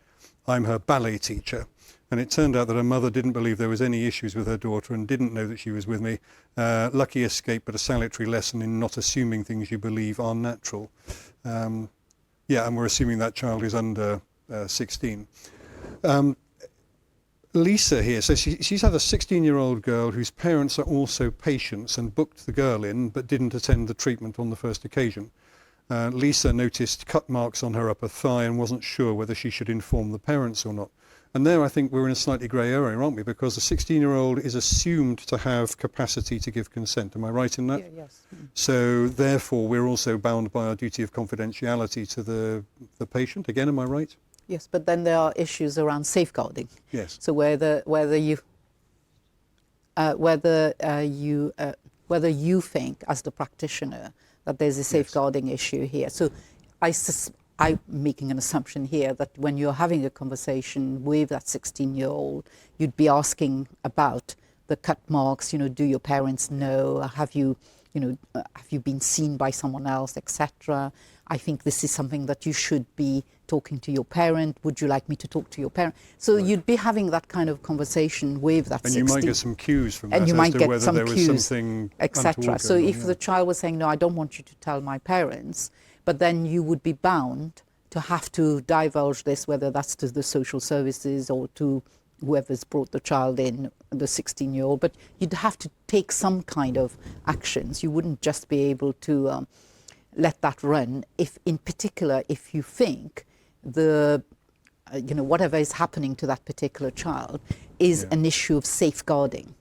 I'm her ballet teacher. And it turned out that her mother didn't believe there was any issues with her daughter and didn't know that she was with me. Lucky escape, but a salutary lesson in not assuming things you believe are natural. And we're assuming that child is under 16. Lisa here says she's had a 16-year-old girl whose parents are also patients and booked the girl in but didn't attend the treatment on the first occasion. Lisa noticed cut marks on her upper thigh and wasn't sure whether she should inform the parents or not. And there I think we're in a slightly grey area, aren't we? Because the 16-year-old is assumed to have capacity to give consent. Am I right in that? Yeah, yes. So therefore we're also bound by our duty of confidentiality to the patient. Again, am I right? Yes, but then there are issues around safeguarding. Yes. So whether you think as the practitioner that there's a safeguarding issue here. So I'm making an assumption here that when you're having a conversation with that 16-year-old, you'd be asking about the cut marks. Do your parents know? Have you been seen by someone else, etc.? I think this is something that you should be talking to your parent. Would you like me to talk to your parent? So you'd be having that kind of conversation with that 16. And you might get some cues from that and you might as to get whether some there was cues, something etc. So if the child was saying, no, I don't want you to tell my parents, but then you would be bound to have to divulge this, whether that's to the social services or to whoever's brought the child in, the 16-year-old. But you'd have to take some kind of actions. You wouldn't just be able to let that run if you think whatever is happening to that particular child is an issue of safeguarding.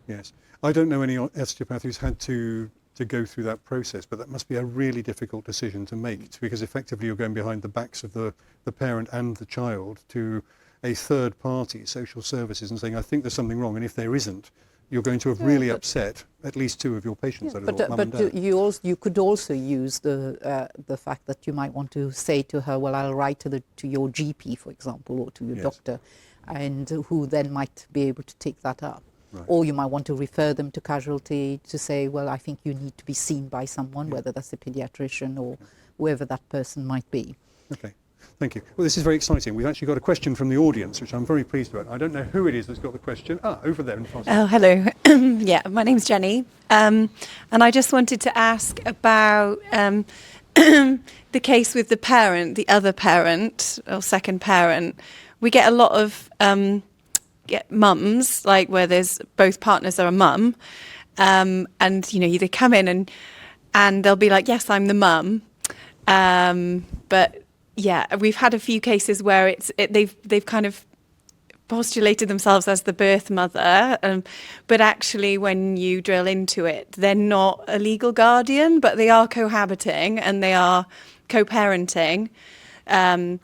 Yes. I don't know any osteopath who's had to go through that process, but that must be a really difficult decision to make, because effectively you're going behind the backs of the parent and the child to a third party, social services, and saying, I think there's something wrong, and if there isn't, you're going to have really upset at least two of your patients. But you could also use the fact that you might want to say to her, well, I'll write to your GP, for example, or to your doctor, and who then might be able to take that up. Right. Or you might want to refer them to casualty to say, well, I think you need to be seen by someone, whether that's a pediatrician or whoever that person might be. Okay. Thank you. Well, this is very exciting. We've actually got a question from the audience, which I'm very pleased about. I don't know who it is that's got the question. Over there in front. Oh, hello. Yeah, my name's Jenny. And I just wanted to ask about the case with the other parent or second parent. We get a lot of mums, like where there's both partners are a mum. And, they come in and they'll be like, yes, I'm the mum. But yeah, we've had a few cases where they've kind of postulated themselves as the birth mother, but actually when you drill into it, they're not a legal guardian, but they are cohabiting and they are co-parenting. And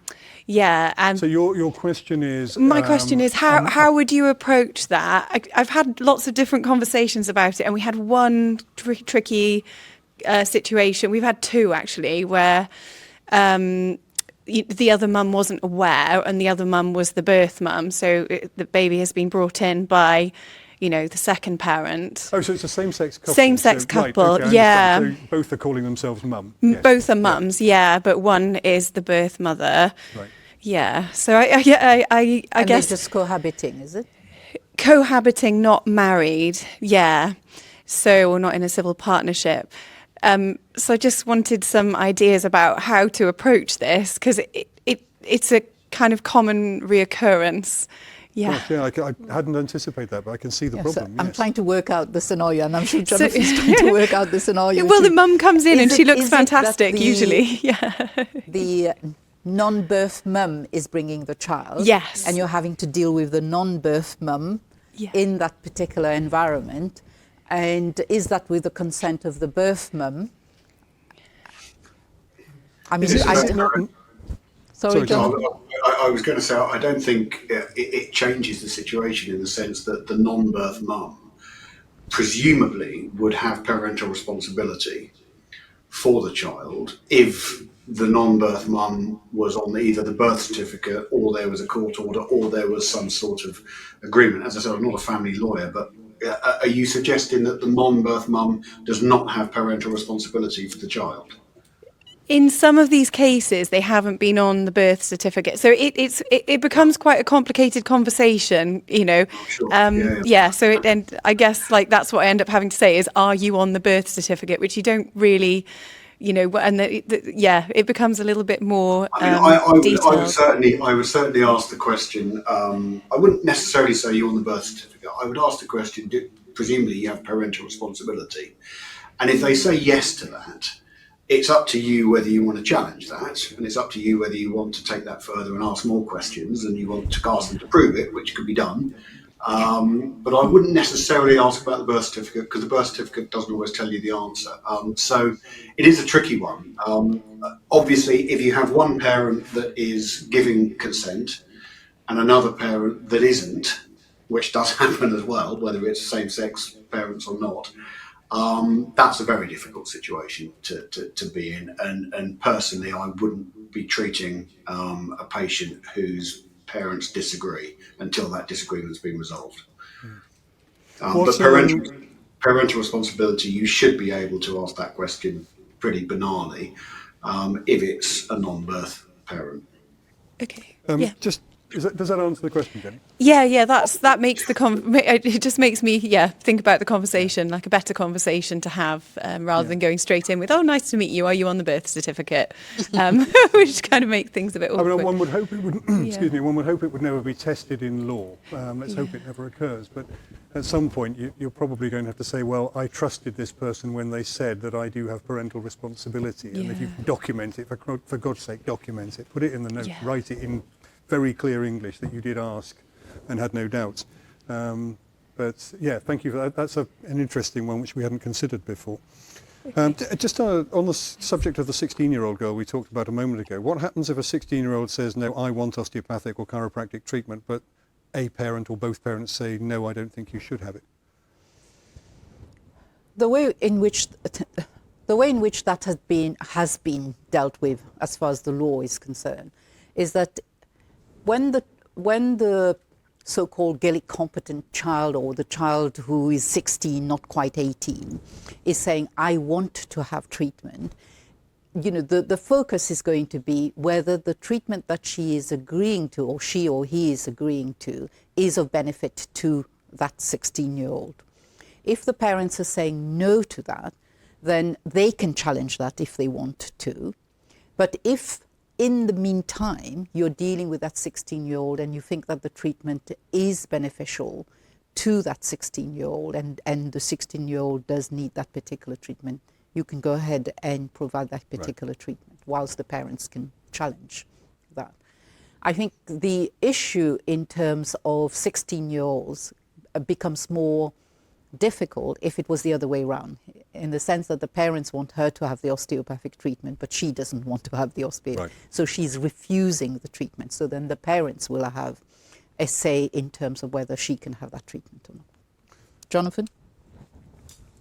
so your question is... My question is, how would you approach that? I've had lots of different conversations about it, and we had one tricky situation. We've had two, actually, where... the other mum wasn't aware, and the other mum was the birth mum. So the baby has been brought in by, the second parent. Oh, so it's a same-sex couple. Same-sex couple, right, okay, yeah. So both are calling themselves mum. Yes. Both are mums, yeah, but one is the birth mother. Right. Yeah. So I guess they're just cohabiting, is it? Cohabiting, not married. Yeah. So we're not in a civil partnership. So I just wanted some ideas about how to approach this, because it's a kind of common reoccurrence. Yeah. Gosh, I hadn't anticipated that, but I can see the problem. So I'm trying to work out the scenario, and I'm sure Jonathan's trying to work out the scenario. Well, the mum comes in and she looks fantastic, usually. Yeah. The non-birth mum is bringing the child. Yes. And you're having to deal with the non-birth mum in that particular environment. And is that with the consent of the birth mum? I mean, sorry, John. I was going to say, I don't think it changes the situation in the sense that the non-birth mum presumably would have parental responsibility for the child if the non-birth mum was on either the birth certificate or there was a court order or there was some sort of agreement. As I said, I'm not a family lawyer, but are you suggesting that the non-birth mum does not have parental responsibility for the child? In some of these cases, they haven't been on the birth certificate, so it becomes quite a complicated conversation, you know. Sure. So and I guess like that's what I end up having to say is, are you on the birth certificate? Which you don't really, you know, and it becomes a little bit more detailed. I would certainly ask the question. I wouldn't necessarily say you're on the birth certificate. I would ask the question. Presumably, you have parental responsibility, and if they say yes to that, it's up to you whether you want to challenge that, and it's up to you whether you want to take that further and ask more questions, and you want to ask them to prove it, which could be done. But I wouldn't necessarily ask about the birth certificate because the birth certificate doesn't always tell you the answer. So it is a tricky one. Obviously, if you have one parent that is giving consent and another parent that isn't, which does happen as well, whether it's same-sex parents or not, that's a very difficult situation to be in. And personally, I wouldn't be treating a patient whose parents disagree until that disagreement's been resolved. But parental responsibility, you should be able to ask that question pretty banally if it's a non-birth parent. Okay. Does that answer the question, Jenny? Yeah. That makes it just makes me think about the conversation, like a better conversation to have, rather than going straight in with, "Oh, nice to meet you. Are you on the birth certificate?" Which kind of make things a bit awkward. I mean, one would hope it would. Excuse me. One would hope it would never be tested in law. Let's hope it never occurs. But at some point, you're probably going to have to say, "Well, I trusted this person when they said that I do have parental responsibility." And if you document it, for God's sake, document it. Put it in the note. Write it in very clear English that you did ask and had no doubts. But yeah, thank you for that. That's an interesting one which we hadn't considered before. Just on the subject of the 16-year-old girl we talked about a moment ago, what happens if a 16-year-old says, "No, I want osteopathic or chiropractic treatment," but a parent or both parents say, "No, I don't think you should have it"? The way in which that has been dealt with, as far as the law is concerned, is that when the so-called Gaelic competent child, or the child who is 16, not quite 18, is saying, "I want to have treatment," you know, the focus is going to be whether the treatment that she is agreeing to, or she or he is agreeing to, is of benefit to that 16-year-old. If the parents are saying no to that, then they can challenge that if they want to. But if in the meantime, you're dealing with that 16-year-old and you think that the treatment is beneficial to that 16-year-old and the 16-year-old does need that particular treatment, you can go ahead and provide that particular treatment whilst the parents can challenge that. I think the issue in terms of 16-year-olds becomes more difficult if it was the other way around, in the sense that the parents want her to have the osteopathic treatment, but she doesn't want to have the osteopathic. So she's refusing the treatment. So then the parents will have a say in terms of whether she can have that treatment or not. Jonathan?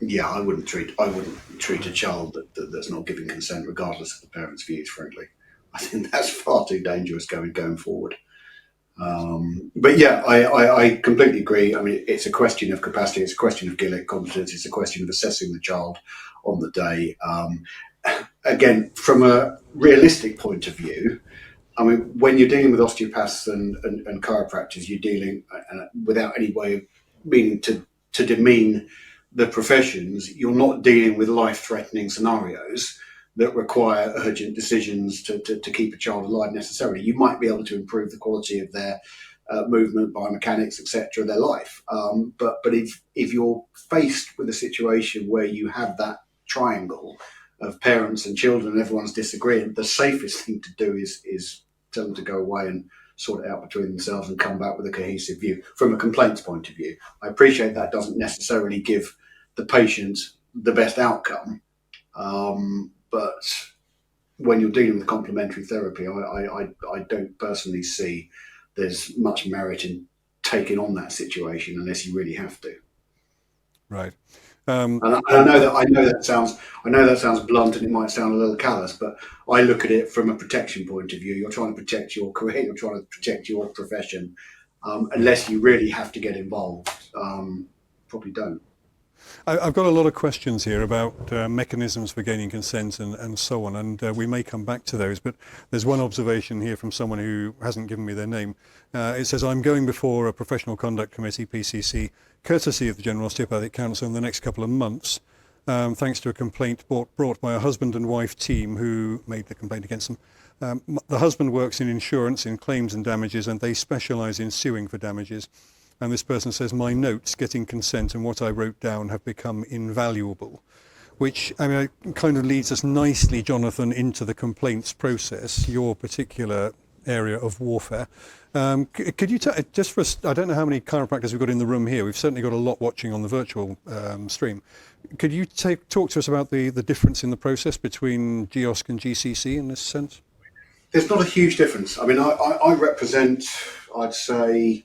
Yeah, I wouldn't treat a child that's not giving consent, regardless of the parents' views. Frankly, I think that's far too dangerous going forward. But yeah, I completely agree. I mean, it's a question of capacity, it's a question of Gaelic competence, it's a question of assessing the child on the day. Again, from a realistic point of view, I mean, when you're dealing with osteopaths and chiropractors, you're dealing, without any way of meaning to demean the professions, you're not dealing with life-threatening scenarios that require urgent decisions to keep a child alive necessarily. You might be able to improve the quality of their movement, biomechanics, etc., their life. But if you're faced with a situation where you have that triangle of parents and children and everyone's disagreeing, the safest thing to do is tell them to go away and sort it out between themselves and come back with a cohesive view from a complaints point of view. I appreciate that doesn't necessarily give the patient the best outcome, but when you're dealing with complementary therapy, I don't personally see there's much merit in taking on that situation unless you really have to. Right. And I know that sounds blunt and it might sound a little callous, but I look at it from a protection point of view. You're trying to protect your career, you're trying to protect your profession. Unless you really have to get involved, probably don't. I've got a lot of questions here about mechanisms for gaining consent and so on, and we may come back to those, but there's one observation here from someone who hasn't given me their name. It says, I'm going before a professional conduct committee, PCC, courtesy of the General Osteopathic Council in the next couple of months, thanks to a complaint brought by a husband and wife team who made the complaint against them. The husband works in insurance, in claims and damages, and they specialise in suing for damages. And this person says, my notes, getting consent and what I wrote down have become invaluable, which kind of leads us nicely, Jonathan, into the complaints process, your particular area of warfare. Could you just for us, I don't know how many chiropractors we've got in the room here. We've certainly got a lot watching on the virtual stream. Could you talk to us about the difference in the process between GOSC and GCC in this sense? There's not a huge difference. I mean, I represent, I'd say,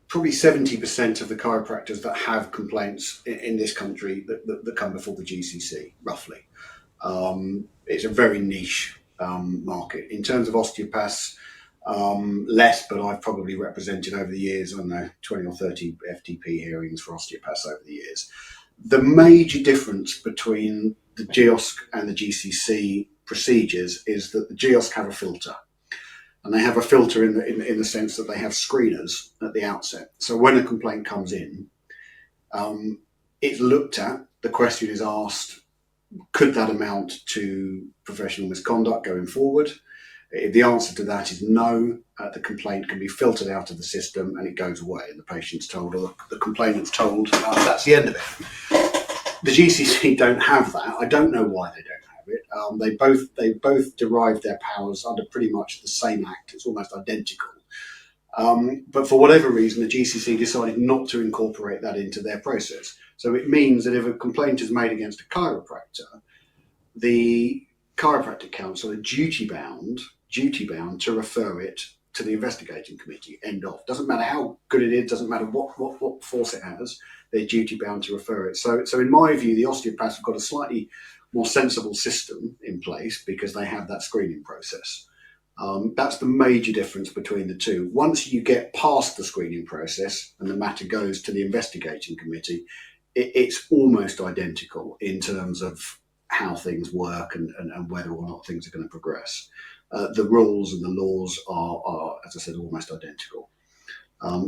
probably 70% of the chiropractors that have complaints in this country that come before the GCC, roughly. It's a very niche market. In terms of osteopaths, less, but I've probably represented over the years, I don't know, 20 or 30 FTP hearings for osteopaths over the years. The major difference between the GOSC and the GCC procedures is that the GOSC have a filter. And they have a filter in the sense that they have screeners at the outset. So when a complaint comes in, it's looked at, the question is asked, could that amount to professional misconduct going forward? If the answer to that is no, the complaint can be filtered out of the system and it goes away, and the patient's told, or the complainant's told, that's the end of it. The GCC don't have that. I don't know why they don't have it. They both derive their powers under pretty much the same act. It's almost identical. But for whatever reason, the GCC decided not to incorporate that into their process. So it means that if a complaint is made against a chiropractor, the Chiropractic Council are duty bound to refer it to the investigating committee. End of. Doesn't matter how good it is, doesn't matter what force it has, they're duty bound to refer it. So in my view, the osteopaths have got a slightly more sensible system in place because they have that screening process. That's the major difference between the two. Once you get past the screening process and the matter goes to the investigating committee, it's almost identical in terms of how things work and whether or not things are going to progress. The rules and the laws are, as I said, almost identical.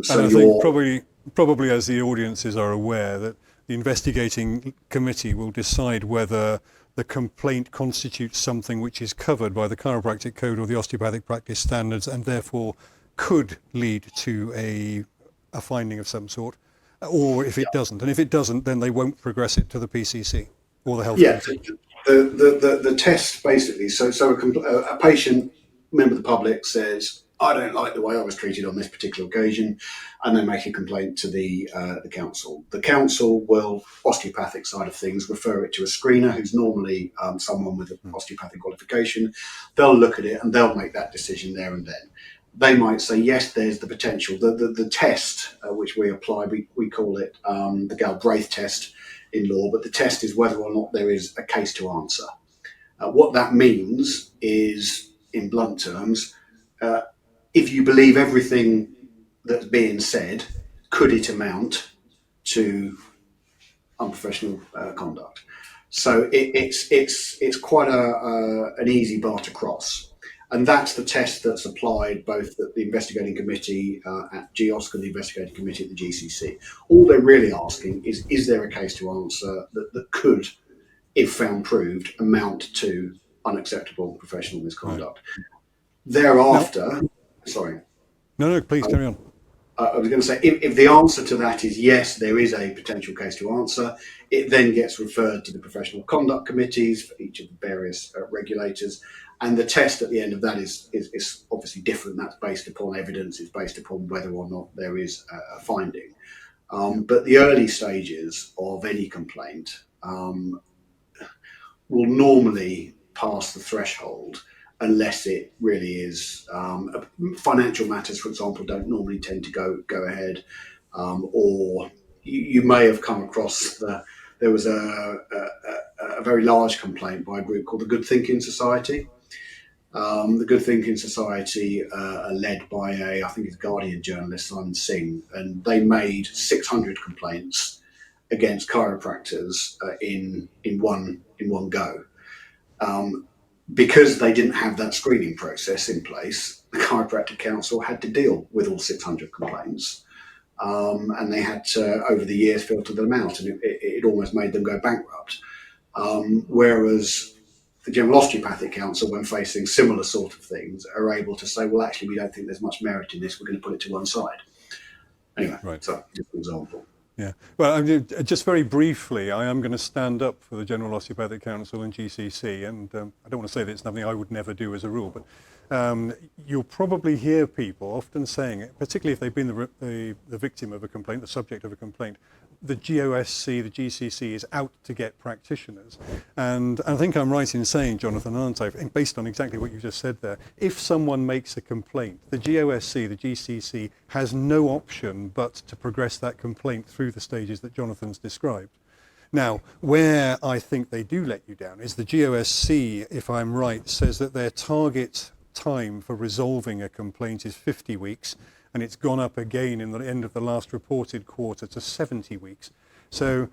So and I think probably as the audiences are aware, that the investigating committee will decide whether the complaint constitutes something which is covered by the chiropractic code or the osteopathic practice standards, and therefore could lead to a finding of some sort, or if it doesn't. And if it doesn't, then they won't progress it to the PCC or the health committee. The test basically, so a patient, member of the public says, I don't like the way I was treated on this particular occasion, and they make a complaint to the council. The council will, osteopathic side of things, refer it to a screener who's normally someone with an osteopathic qualification. They'll look at it and they'll make that decision there and then. They might say, yes, there's the potential. The test which we apply, we call it the Galbraith test in law, but the test is whether or not there is a case to answer. What that means is, in blunt terms, if you believe everything that's being said, could it amount to unprofessional conduct? So it's quite an easy bar to cross, and that's the test that's applied both at the investigating committee at GOSC and the investigating committee at the GCC. All they're really asking is there a case to answer that could, if found proved, amount to unacceptable professional misconduct. Right. Thereafter. Sorry. No, please carry on. I was going to say, if the answer to that is yes, there is a potential case to answer, it then gets referred to the professional conduct committees for each of the various regulators. And the test at the end of that is obviously different. That's based upon evidence. It's based upon whether or not there is a finding. But the early stages of any complaint will normally pass the threshold unless it really is financial matters, for example, don't normally tend to go ahead, or you may have come across there was a very large complaint by a group called the Good Thinking Society. The Good Thinking Society are led by I think it's Guardian journalist Simon Singh, and they made 600 complaints against chiropractors in one go. Because they didn't have that screening process in place, the Chiropractic Council had to deal with all 600 complaints, and they had to, over the years, filter them out, and it almost made them go bankrupt. Whereas the General Osteopathic Council, when facing similar sort of things, are able to say, well, actually, we don't think there's much merit in this, we're going to put it to one side. Anyway, right. So just an example. Yeah. Well, I mean, just very briefly, I am going to stand up for the General Osteopathic Council and GCC, and I don't want to say that it's something I would never do as a rule, but you'll probably hear people often saying, particularly if they've been the victim of a complaint, the subject of a complaint, the GOSC, the GCC is out to get practitioners. And I think I'm right in saying, Jonathan, aren't I, based on exactly what you just said there, if someone makes a complaint, the GOSC, the GCC, has no option but to progress that complaint through the stages that Jonathan's described. Now, where I think they do let you down is the GOSC, if I'm right, says that their target time for resolving a complaint is 50 weeks, and it's gone up again in the end of the last reported quarter to 70 weeks. So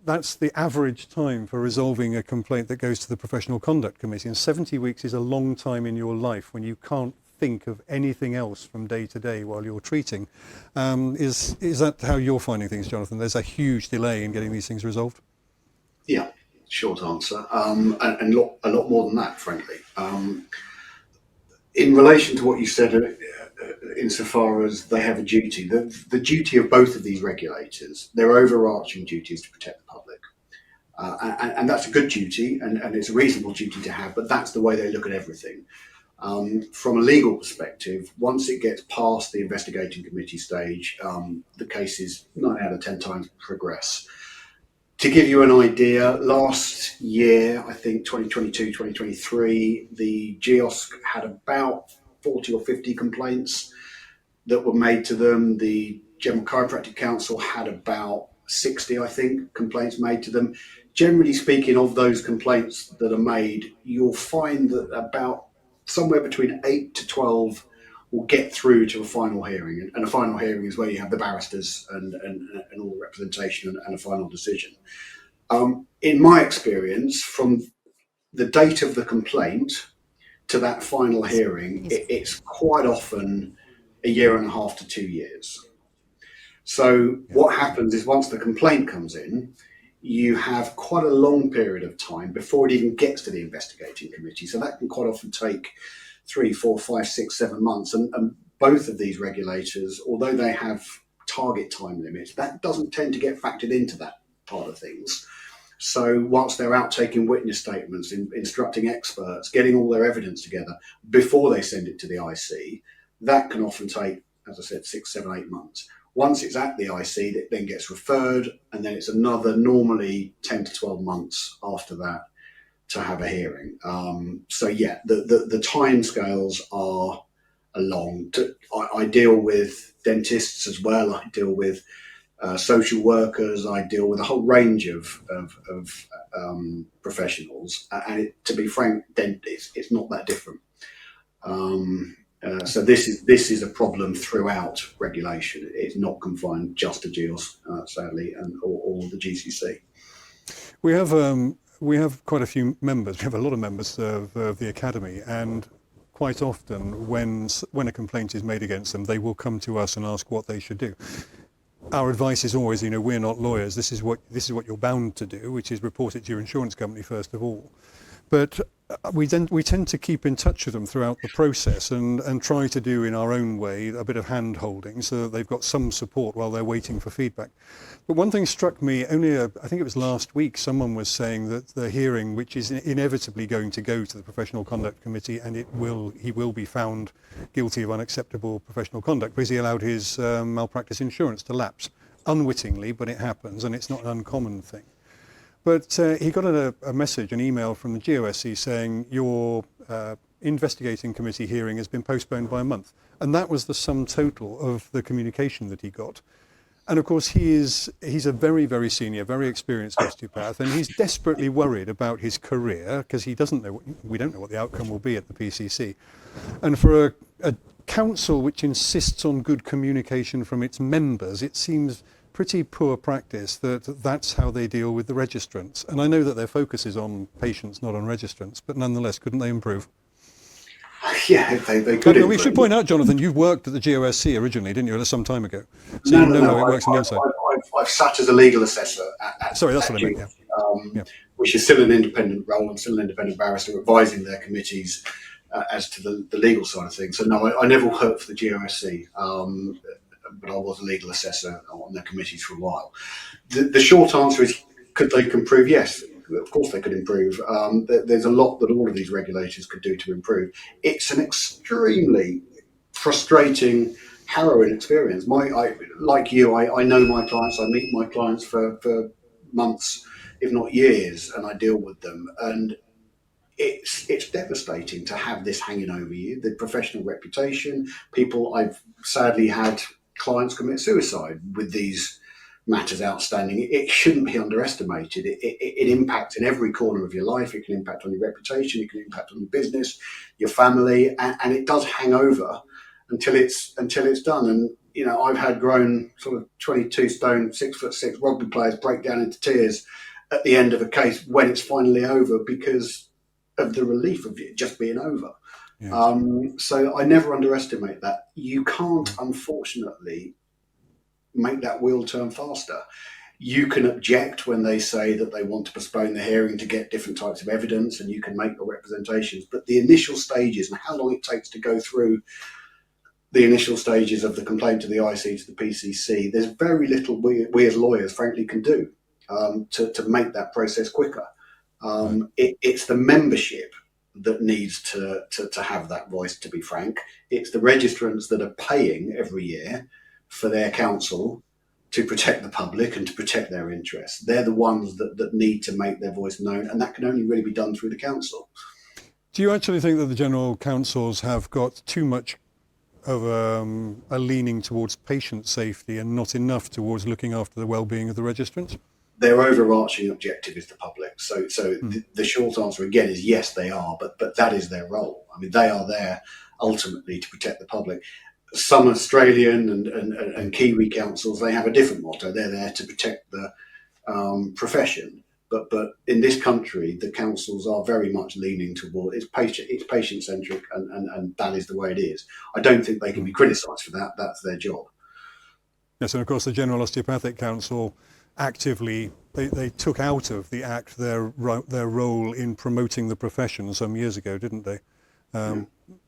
that's the average time for resolving a complaint that goes to the Professional Conduct Committee. And 70 weeks is a long time in your life when you can't think of anything else from day to day while you're treating. Is that how you're finding things, Jonathan? There's a huge delay in getting these things resolved? Yeah, short answer. And a lot more than that, frankly. In relation to what you said, insofar as they have a duty, the duty of both of these regulators, their overarching duty is to protect the public. And that's a good duty, and it's a reasonable duty to have, but that's the way they look at everything. From a legal perspective, once it gets past the investigating committee stage, the cases 9 out of 10 times progress. To give you an idea, last year, I think 2022, 2023, the GOSC had about 40 or 50 complaints that were made to them. The General Chiropractic Council had about 60, I think, complaints made to them. Generally speaking, of those complaints that are made, you'll find that about somewhere between 8 to 12 will get through to a final hearing. And a final hearing is where you have the barristers and all the representation and a final decision. In my experience, from the date of the complaint to that final hearing, it's quite often a year and a half to 2 years. So what happens is once the complaint comes in, you have quite a long period of time before it even gets to the investigating committee. So that can quite often take 3, 4, 5, 6, 7 months. And both of these regulators, although they have target time limits, that doesn't tend to get factored into that part of things. So whilst they're out taking witness statements, instructing experts, getting all their evidence together before they send it to the IC, that can often take, as I said, 6, 7, 8 months. Once it's at the IC, it then gets referred, and then it's another normally 10 to 12 months after that to have a hearing. So yeah, the timescales are long. I deal with dentists as well. I deal with social workers. I deal with a whole range of professionals, and to be frank, it's not that different. So this is a problem throughout regulation. It's not confined just to GEOS, sadly, or the GCC. We have quite a few members. We have a lot of members of the Academy, and quite often when a complaint is made against them, they will come to us and ask what they should do. Our advice is always, we're not lawyers. This is what you're bound to do, which is report it to your insurance company first of all. But we tend to keep in touch with them throughout the process and try to do in our own way a bit of hand holding so that they've got some support while they're waiting for feedback. But one thing struck me, I think it was last week, someone was saying that the hearing, which is inevitably going to go to the Professional Conduct Committee, and he will be found guilty of unacceptable professional conduct because he allowed his malpractice insurance to lapse unwittingly, but it happens and it's not an uncommon thing. But he got a message, an email from the GOSC saying your investigating committee hearing has been postponed by a month. And that was the sum total of the communication that he got. And of course, he's a very, very senior, very experienced osteopath, and he's desperately worried about his career because we don't know what the outcome will be at the PCC. And for a council which insists on good communication from its members, it seems pretty poor practice that's how they deal with the registrants. And I know that their focus is on patients, not on registrants, but nonetheless, couldn't they improve? Yeah, they could. We should point out, Jonathan, you worked at the GOSC originally, didn't you, some time ago? So you know how it works on the inside. I've sat as a legal assessor at Sorry, that's what I meant, yeah. Which is still an independent role. I'm still an independent barrister advising their committees as to the legal side of things. So no, I never worked for the GOSC. But I was a legal assessor on their committees for a while. The short answer is, could they improve? Yes, of course they could improve. There's a lot that all of these regulators could do to improve. It's an extremely frustrating, harrowing experience. Like you, I know my clients. I meet my clients for months, if not years, and I deal with them. And it's devastating to have this hanging over you. The professional reputation. I've sadly had clients commit suicide with these matters outstanding. It shouldn't be underestimated. It impacts in every corner of your life. It can impact on your reputation. It can impact on your business, your family, and it does hang over until it's done. And I've had grown sort of 22 stone, 6'6" rugby players break down into tears at the end of a case when it's finally over because of the relief of it just being over. Yes. So I never underestimate that. You can't, unfortunately, make that wheel turn faster. You can object when they say that they want to postpone the hearing to get different types of evidence, and you can make your representations. But the initial stages and how long it takes to go through the initial stages of the complaint to the IC to the PCC, there's very little we as lawyers, frankly, can do to make that process quicker. It's the membership that needs to have that voice, to be frank. It's the registrants that are paying every year for their counsel to protect the public and to protect their interests. They're the ones that need to make their voice known, and that can only really be done through the council. Do you actually think that the general councils have got too much of a leaning towards patient safety and not enough towards looking after the well-being of the registrants? Their overarching objective is the public. So the short answer again is yes, they are, but that is their role. I mean, they are there ultimately to protect the public. Some Australian and Kiwi councils, they have a different motto. They're there to protect the profession. But in this country, the councils are very much leaning toward it's patient centric, and that is the way it is. I don't think they can be criticised for that. That's their job. Yes, and of course the General Osteopathic Council actively they took out of the Act their role in promoting the profession some years ago, didn't they?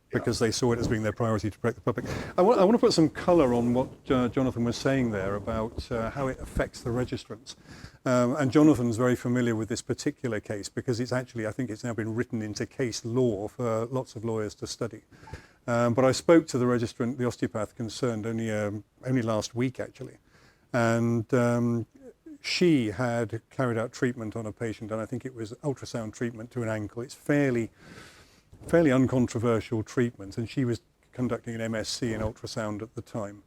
Because they saw it as being their priority to protect the public. I want to put some colour on what Jonathan was saying there about how it affects the registrants. And Jonathan's very familiar with this particular case because it's actually, I think it's now been written into case law for lots of lawyers to study. But I spoke to the registrant, the osteopath concerned, only last week actually. And she had carried out treatment on a patient, and I think it was ultrasound treatment to an ankle. It's fairly uncontroversial treatment, and she was conducting an MSc in ultrasound at the time.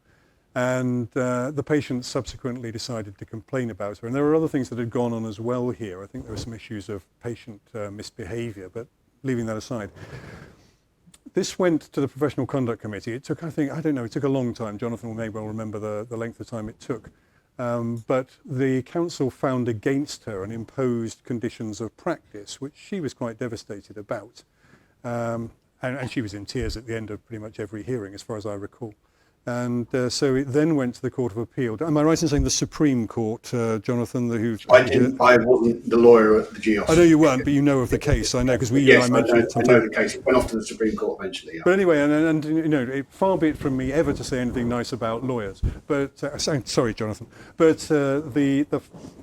And the patient subsequently decided to complain about her. And there were other things that had gone on as well here. I think there were some issues of patient misbehaviour, but leaving that aside. This went to the Professional Conduct Committee. It took, it took a long time. Jonathan may well remember the length of time it took. But the council found against her and imposed conditions of practice, which she was quite devastated about. And she was in tears at the end of pretty much every hearing, as far as I recall. And so it then went to the Court of Appeal. Am I right in saying the Supreme Court, Jonathan? I wasn't the lawyer at the GEOS. I know you weren't, but you know of the case. I know because Yes, I mentioned it I know the case. It went off to the Supreme Court eventually. Yeah. But anyway, and you know, far be it from me ever to say anything nice about lawyers. But sorry, Jonathan. But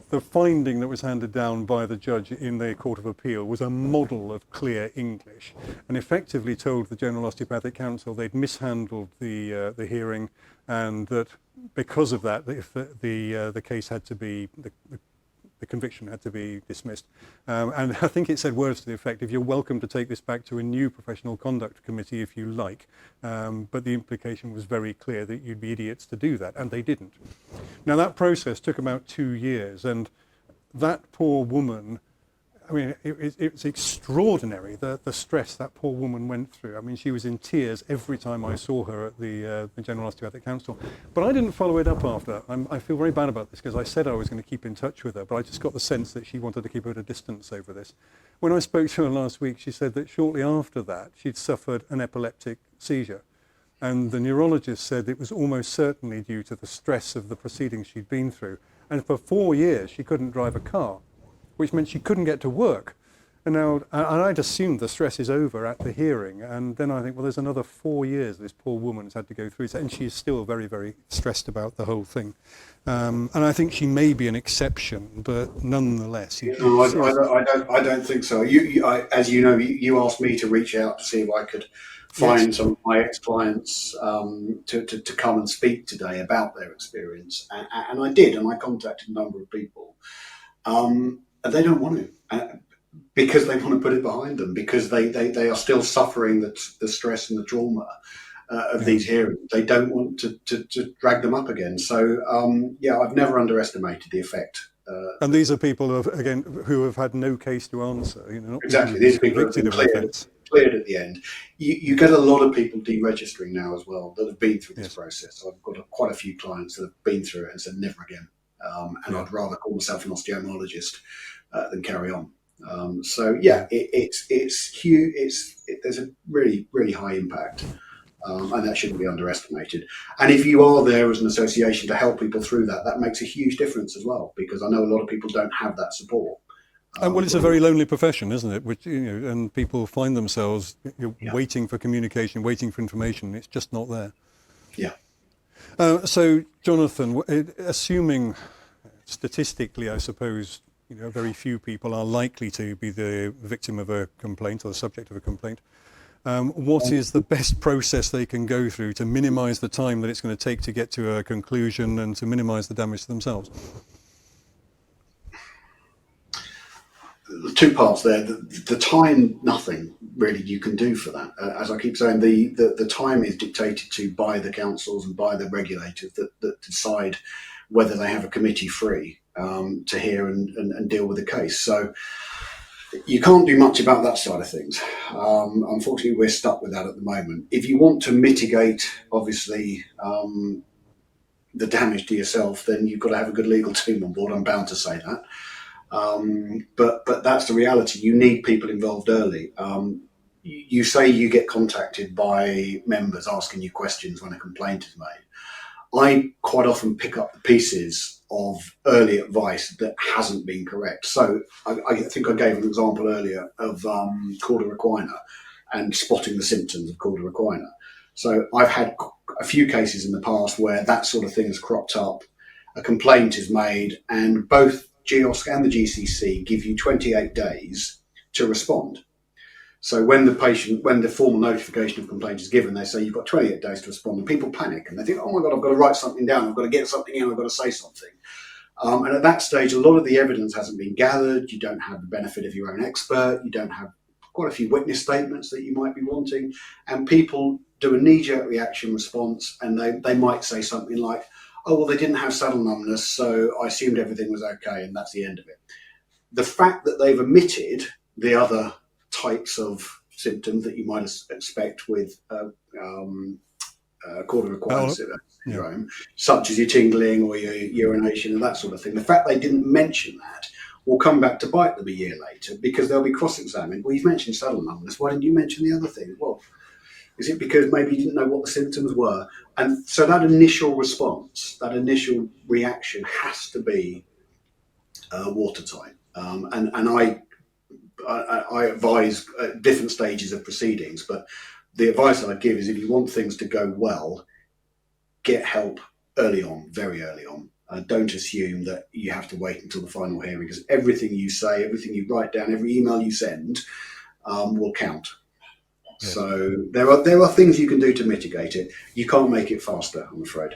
the finding that was handed down by the judge in the Court of Appeal was a model of clear English, and effectively told the General Osteopathic Council they'd mishandled the hearing, and that because of that, the case had to be the conviction had to be dismissed. And I think it said words to the effect, if you're welcome to take this back to a new professional conduct committee if you like. But the implication was very clear that you'd be idiots to do that, and they didn't. Now that process took about 2 years, and that poor woman, I mean, it's extraordinary, the stress that poor woman went through. I mean, she was in tears every time I saw her at the General Osteopathic Council. But I didn't follow it up after. I feel very bad about this because I said I was going to keep in touch with her, but I just got the sense that she wanted to keep at a distance over this. When I spoke to her last week, she said that shortly after that, she'd suffered an epileptic seizure. And the neurologist said it was almost certainly due to the stress of the proceedings she'd been through. And for 4 years, she couldn't drive a car, which meant she couldn't get to work. And now, and I'd assumed the stress is over at the hearing, and then I think, well, there's another 4 years this poor woman's had to go through, and she's still very, very stressed about the whole thing. And I think she may be an exception, but nonetheless. No, I don't think so. As you know, you asked me to reach out to see if I could find some of my ex-clients to come and speak today about their experience, and I did, and I contacted a number of people. And they don't want to, because they want to put it behind them, because they are still suffering the stress and the trauma of these hearings. They don't want to drag them up again. So, I've never underestimated the effect. And these are people who have had no case to answer. You know, exactly. These are people who have been cleared at the end. You get a lot of people deregistering now as well that have been through this process. So I've got quite a few clients that have been through it and said never again. I'd rather call myself an osteomologist than carry on. It's huge. There's a really, really high impact, and that shouldn't be underestimated. And if you are there as an association to help people through that, that makes a huge difference as well, because I know a lot of people don't have that support. Well, it's a very lonely profession, isn't it? Which, and people find themselves waiting for communication, waiting for information. It's just not there. Yeah. So, Jonathan, assuming statistically, I suppose, very few people are likely to be the victim of a complaint or the subject of a complaint. What is the best process they can go through to minimise the time that it's going to take to get to a conclusion and to minimise the damage to themselves? Two parts there. The time, nothing really you can do for that. As I keep saying, the time is dictated to by the councils and by the regulators that decide whether they have a committee free to hear and deal with the case. So you can't do much about that side of things. Unfortunately, we're stuck with that at the moment. If you want to mitigate, obviously, the damage to yourself, then you've got to have a good legal team on board. I'm bound to say that. But that's the reality. You need people involved early. You say you get contacted by members asking you questions when a complaint is made. I quite often pick up the pieces of early advice that hasn't been correct. So I think I gave an example earlier of cauda equina and spotting the symptoms of cauda equina. So I've had a few cases in the past where that sort of thing has cropped up. A complaint is made, and both GEOSC and the GCC give you 28 days to respond. So when the formal notification of complaint is given, they say you've got 28 days to respond, and people panic and they think, oh my God, I've got to write something down, I've got to get something in, I've got to say something. And at that stage, a lot of the evidence hasn't been gathered. You don't have the benefit of your own expert. You don't have quite a few witness statements that you might be wanting. And people do a knee-jerk reaction response, and they might say something like, oh, well, they didn't have saddle numbness, so I assumed everything was okay, and that's the end of it. The fact that they've omitted the other types of symptoms that you might expect with cauda equina syndrome, such as your tingling or your urination and that sort of thing, the fact they didn't mention that will come back to bite them a year later, because they'll be cross-examined. Well, you've mentioned saddle numbness, why didn't you mention the other thing? Well, Is it because maybe you didn't know what the symptoms were? And so that initial response, that initial reaction has to be watertight. And I advise different stages of proceedings, but the advice I give is if you want things to go well, get help early on, very early on. Don't assume that you have to wait until the final hearing, because everything you say, everything you write down, every email you send will count. Yes. So there are things you can do to mitigate it. You can't make it faster, I'm afraid.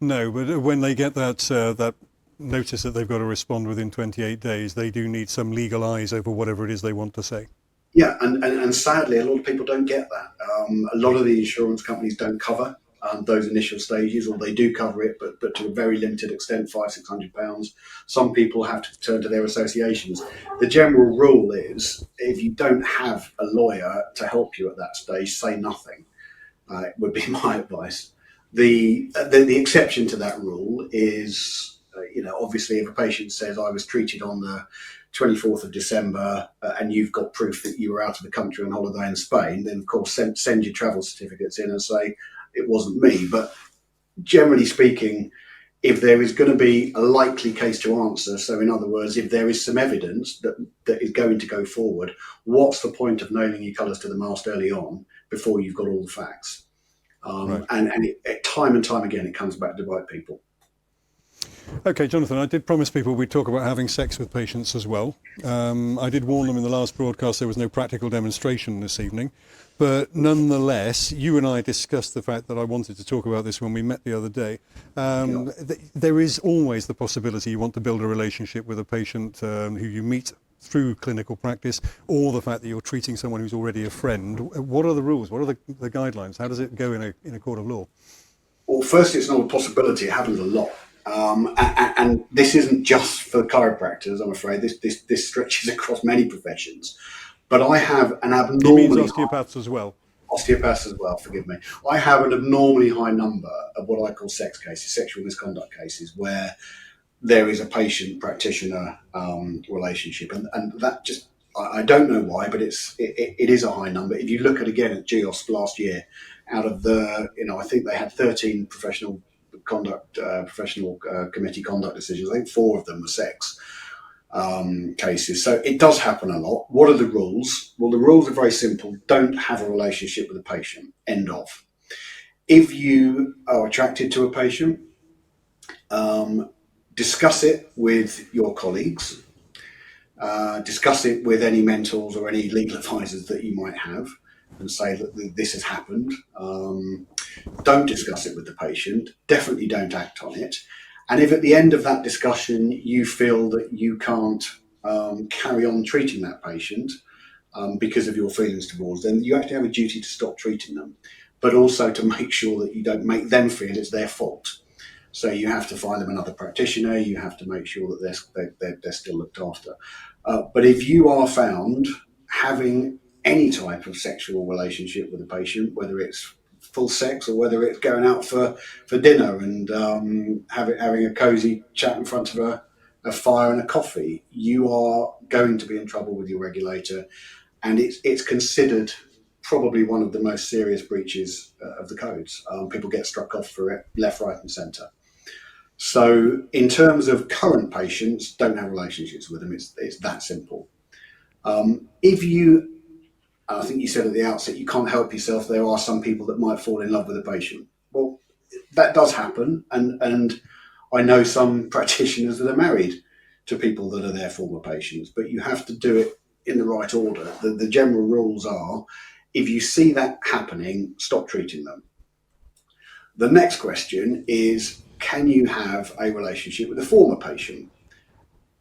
No, but when they get that notice that they've got to respond within 28 days, they do need some legal eyes over whatever it is they want to say. Yeah, and sadly, a lot of people don't get that. A lot of the insurance companies don't cover those initial stages, or they do cover it, but to a very limited extent, £500-600. Some people have to turn to their associations. The general rule is, if you don't have a lawyer to help you at that stage, say nothing. Would be my advice. The exception to that rule is, obviously, if a patient says, I was treated on the 24th of December and you've got proof that you were out of the country on holiday in Spain, then of course send your travel certificates in and say it wasn't me. But generally speaking, if there is going to be a likely case to answer, so in other words, if there is some evidence that is going to go forward, what's the point of nailing your colours to the mast early on before you've got all the facts? Right. And time and time again, it comes back to bite people. Okay, Jonathan, I did promise people we'd talk about having sex with patients as well. I did warn them in the last broadcast there was no practical demonstration this evening. But nonetheless, you and I discussed the fact that I wanted to talk about this when we met the other day. There is always the possibility you want to build a relationship with a patient who you meet through clinical practice, or the fact that you're treating someone who's already a friend. What are the rules? What are the guidelines? How does it go in a court of law? Well, first, it's not a possibility. It happens a lot. And this isn't just for chiropractors, I'm afraid. This stretches across many professions. But I have an abnormally... He means osteopaths as well. Osteopaths as well, forgive me. I have an abnormally high number of what I call sex cases, sexual misconduct cases, where there is a patient-practitioner relationship. And that just... I don't know why, but it is a high number. If you look at GEOS last year, out of the, I think they had 13 professional committee conduct decisions. I think 4 of them were sex cases. So it does happen a lot. What are the rules? Well, the rules are very simple. Don't have a relationship with a patient. End of. If you are attracted to a patient, discuss it with your colleagues. Discuss it with any mentors or any legal advisors that you might have, and say that this has happened. Don't discuss it with the patient. Definitely don't act on it. And if at the end of that discussion you feel that you can't carry on treating that patient because of your feelings towards them, you actually have a duty to stop treating them, but also to make sure that you don't make them feel it's their fault. So you have to find them another practitioner. You have to make sure that they're still looked after. But if you are found having any type of sexual relationship with a patient, whether it's full sex or whether it's going out for dinner and having a cosy chat in front of a fire and a coffee, you are going to be in trouble with your regulator, and it's considered probably one of the most serious breaches of the codes. People get struck off for it left, right and centre. So in terms of current patients, don't have relationships with them. It's that simple. If you, I think you said at the outset, you can't help yourself, there are some people that might fall in love with a patient. Well, that does happen. And I know some practitioners that are married to people that are their former patients, but you have to do it in the right order. The general rules are, if you see that happening, stop treating them. The next question is, can you have a relationship with a former patient?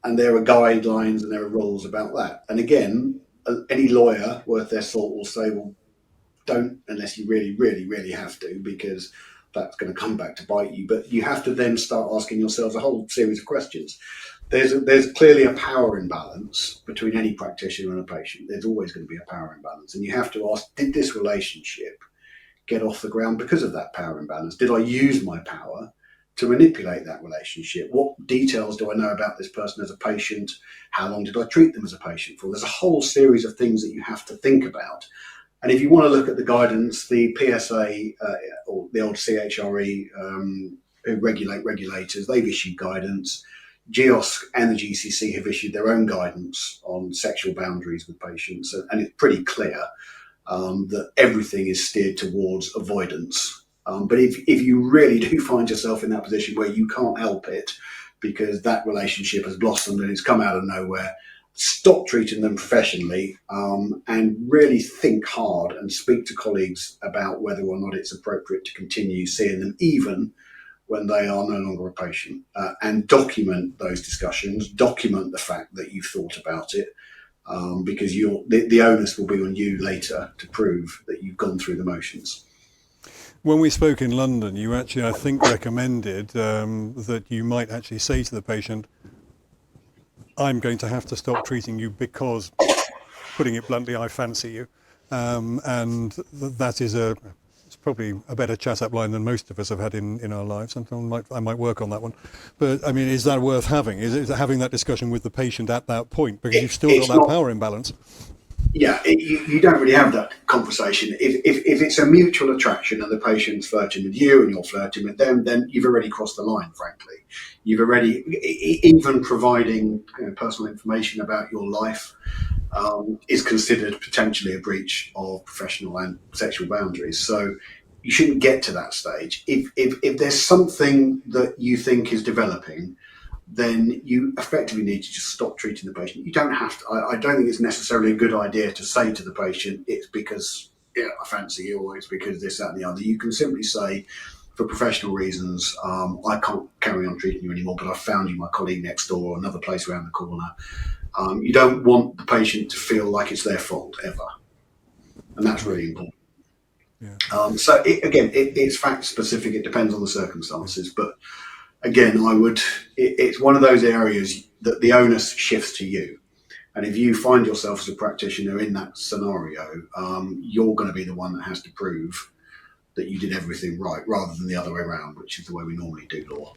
And there are guidelines and there are rules about that. And again, any lawyer worth their salt will say, well, don't, unless you really, really, really have to, because that's going to come back to bite you. But you have to then start asking yourselves a whole series of questions. There's clearly a power imbalance between any practitioner and a patient. There's always going to be a power imbalance. And you have to ask, did this relationship get off the ground because of that power imbalance? Did I use my power to manipulate that relationship? What details do I know about this person as a patient? How long did I treat them as a patient for? There's a whole series of things that you have to think about. And if you want to look at the guidance, the PSA or the old CHRE, who regulators, they've issued guidance. GEOS and the GCC have issued their own guidance on sexual boundaries with patients, and it's pretty clear that everything is steered towards avoidance. But if you really do find yourself in that position where you can't help it because that relationship has blossomed and it's come out of nowhere, stop treating them professionally, and really think hard and speak to colleagues about whether or not it's appropriate to continue seeing them, even when they are no longer a patient, and document those discussions, document the fact that you've thought about it, because the onus will be on you later to prove that you've gone through the motions. When we spoke in London, you actually, I think, recommended that you might actually say to the patient, I'm going to have to stop treating you because, putting it bluntly, I fancy you. And that is it's probably a better chat-up line than most of us have had in our lives. And I might work on that one. But, I mean, is that worth having? Is it having that discussion with the patient at that point? Because you've still got that power imbalance. Yeah, you don't really have that conversation. If it's a mutual attraction and the patient's flirting with you and you're flirting with them, then you've already crossed the line, frankly. You've already, even providing personal information about your life is considered potentially a breach of professional and sexual boundaries. So you shouldn't get to that stage. If there's something that you think is developing, then you effectively need to just stop treating the patient. You don't have to. I don't think it's necessarily a good idea to say to the patient, it's because I fancy you, or it's because this, that, and the other. You can simply say, for professional reasons, I can't carry on treating you anymore, but I found you my colleague next door or another place around the corner. You don't want the patient to feel like it's their fault ever. And that's really important. Yeah. So it's fact specific. It depends on the circumstances, but again, it's one of those areas that the onus shifts to you. And if you find yourself as a practitioner in that scenario, you're going to be the one that has to prove that you did everything right, rather than the other way around, which is the way we normally do law.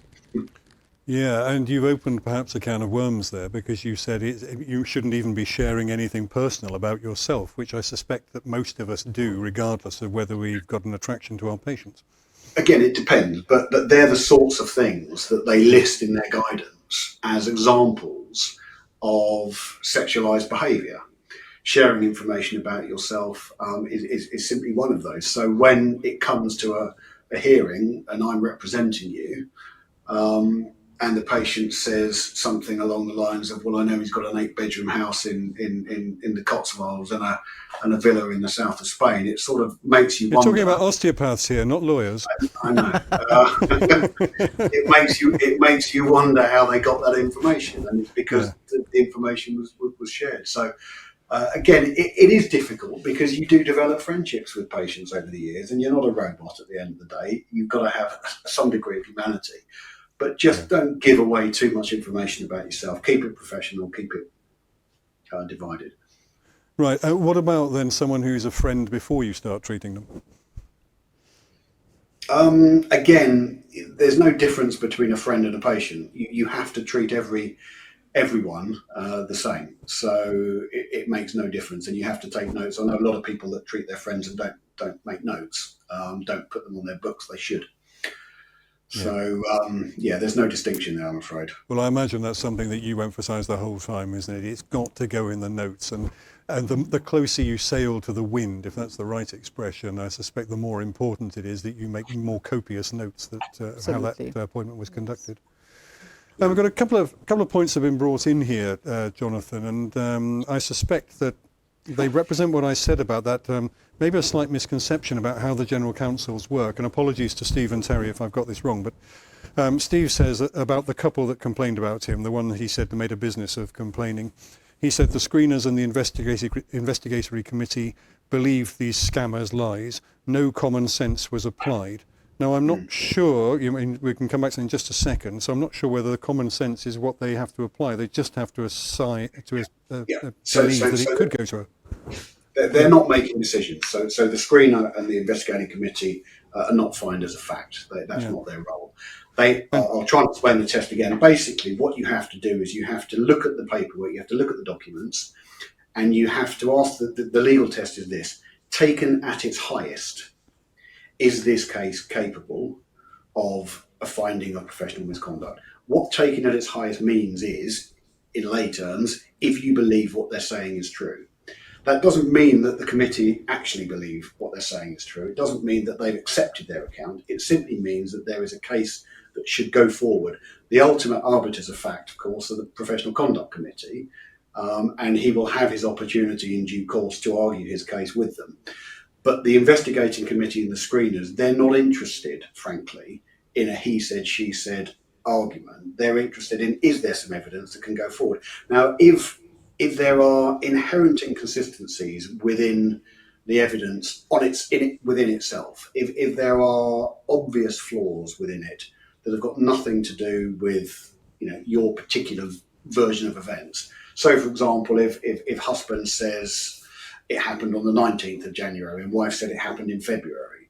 Yeah, and you've opened perhaps a can of worms there, because you said you shouldn't even be sharing anything personal about yourself, which I suspect that most of us do, regardless of whether we've got an attraction to our patients. Again, it depends, but they're the sorts of things that they list in their guidance as examples of sexualized behavior. Sharing information about yourself is simply one of those. So when it comes to a hearing and I'm representing you, and the patient says something along the lines of, well, I know he's got an 8-bedroom house in the Cotswolds and a villa in the south of Spain, it sort of makes you wonder. You're talking about osteopaths here, not lawyers. I know. It makes you wonder how they got that information, and it's because the information was shared. So again, it is difficult, because you do develop friendships with patients over the years, and you're not a robot at the end of the day. You've got to have some degree of humanity. But just don't give away too much information about yourself. Keep it professional, keep it divided. Right. What about then someone who's a friend before you start treating them? Again, there's no difference between a friend and a patient. You have to treat everyone the same. So it makes no difference, and you have to take notes. I know a lot of people that treat their friends and don't make notes, don't put them on their books. They should. So, there's no distinction there, I'm afraid. Well, I imagine that's something that you emphasise the whole time, isn't it? It's got to go in the notes. And the closer you sail to the wind, if that's the right expression, I suspect the more important it is that you make more copious notes of how that appointment was conducted. We've got a couple of points have been brought in here, Jonathan, and I suspect that they represent what I said about that, maybe a slight misconception about how the general counsels work. And apologies to Steve and Terry if I've got this wrong, but Steve says about the couple that complained about him, the one that he said made a business of complaining. He said the screeners and the investigatory committee believed these scammers' lies. No common sense was applied. Now, I'm not sure, we can come back to that in just a second, so I'm not sure whether the common sense is what they have to apply. They just have to believe that it could go to her. They're not making decisions. So the screener and the investigating committee are not finders of fact. That's not their role. I'll try and explain the test again. Basically, what you have to do is you have to look at the paperwork, you have to look at the documents, and you have to ask, the legal test is this: taken at its highest, is this case capable of a finding of professional misconduct? What taken at its highest means is, in lay terms, if you believe what they're saying is true. That doesn't mean that the committee actually believe what they're saying is true. It doesn't mean that they've accepted their account. It simply means that there is a case that should go forward. The ultimate arbiters of fact, of course, are the Professional Conduct Committee, and he will have his opportunity in due course to argue his case with them. But the investigating committee and the screeners, they're not interested, frankly, in a he said, she said argument. They're interested in, is there some evidence that can go forward? Now, if there are inherent inconsistencies within the evidence within itself, if there are obvious flaws within it that have got nothing to do with your particular version of events. So, for example, if husband says it happened on the 19th of January and wife said it happened in February,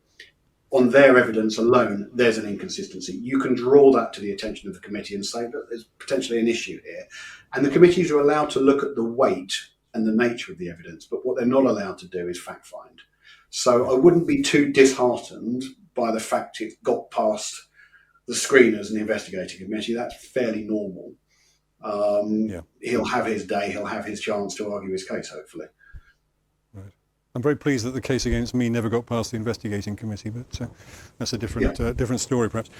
on their evidence alone, there's an inconsistency. You can draw that to the attention of the committee and say that there's potentially an issue here. And the committees are allowed to look at the weight and the nature of the evidence, but what they're not allowed to do is fact find. So I wouldn't be too disheartened by the fact it got past the screeners and the investigating committee. That's fairly normal. He'll have his day, he'll have his chance to argue his case, hopefully. Right. I'm very pleased that the case against me never got past the investigating committee, but that's a different story, perhaps.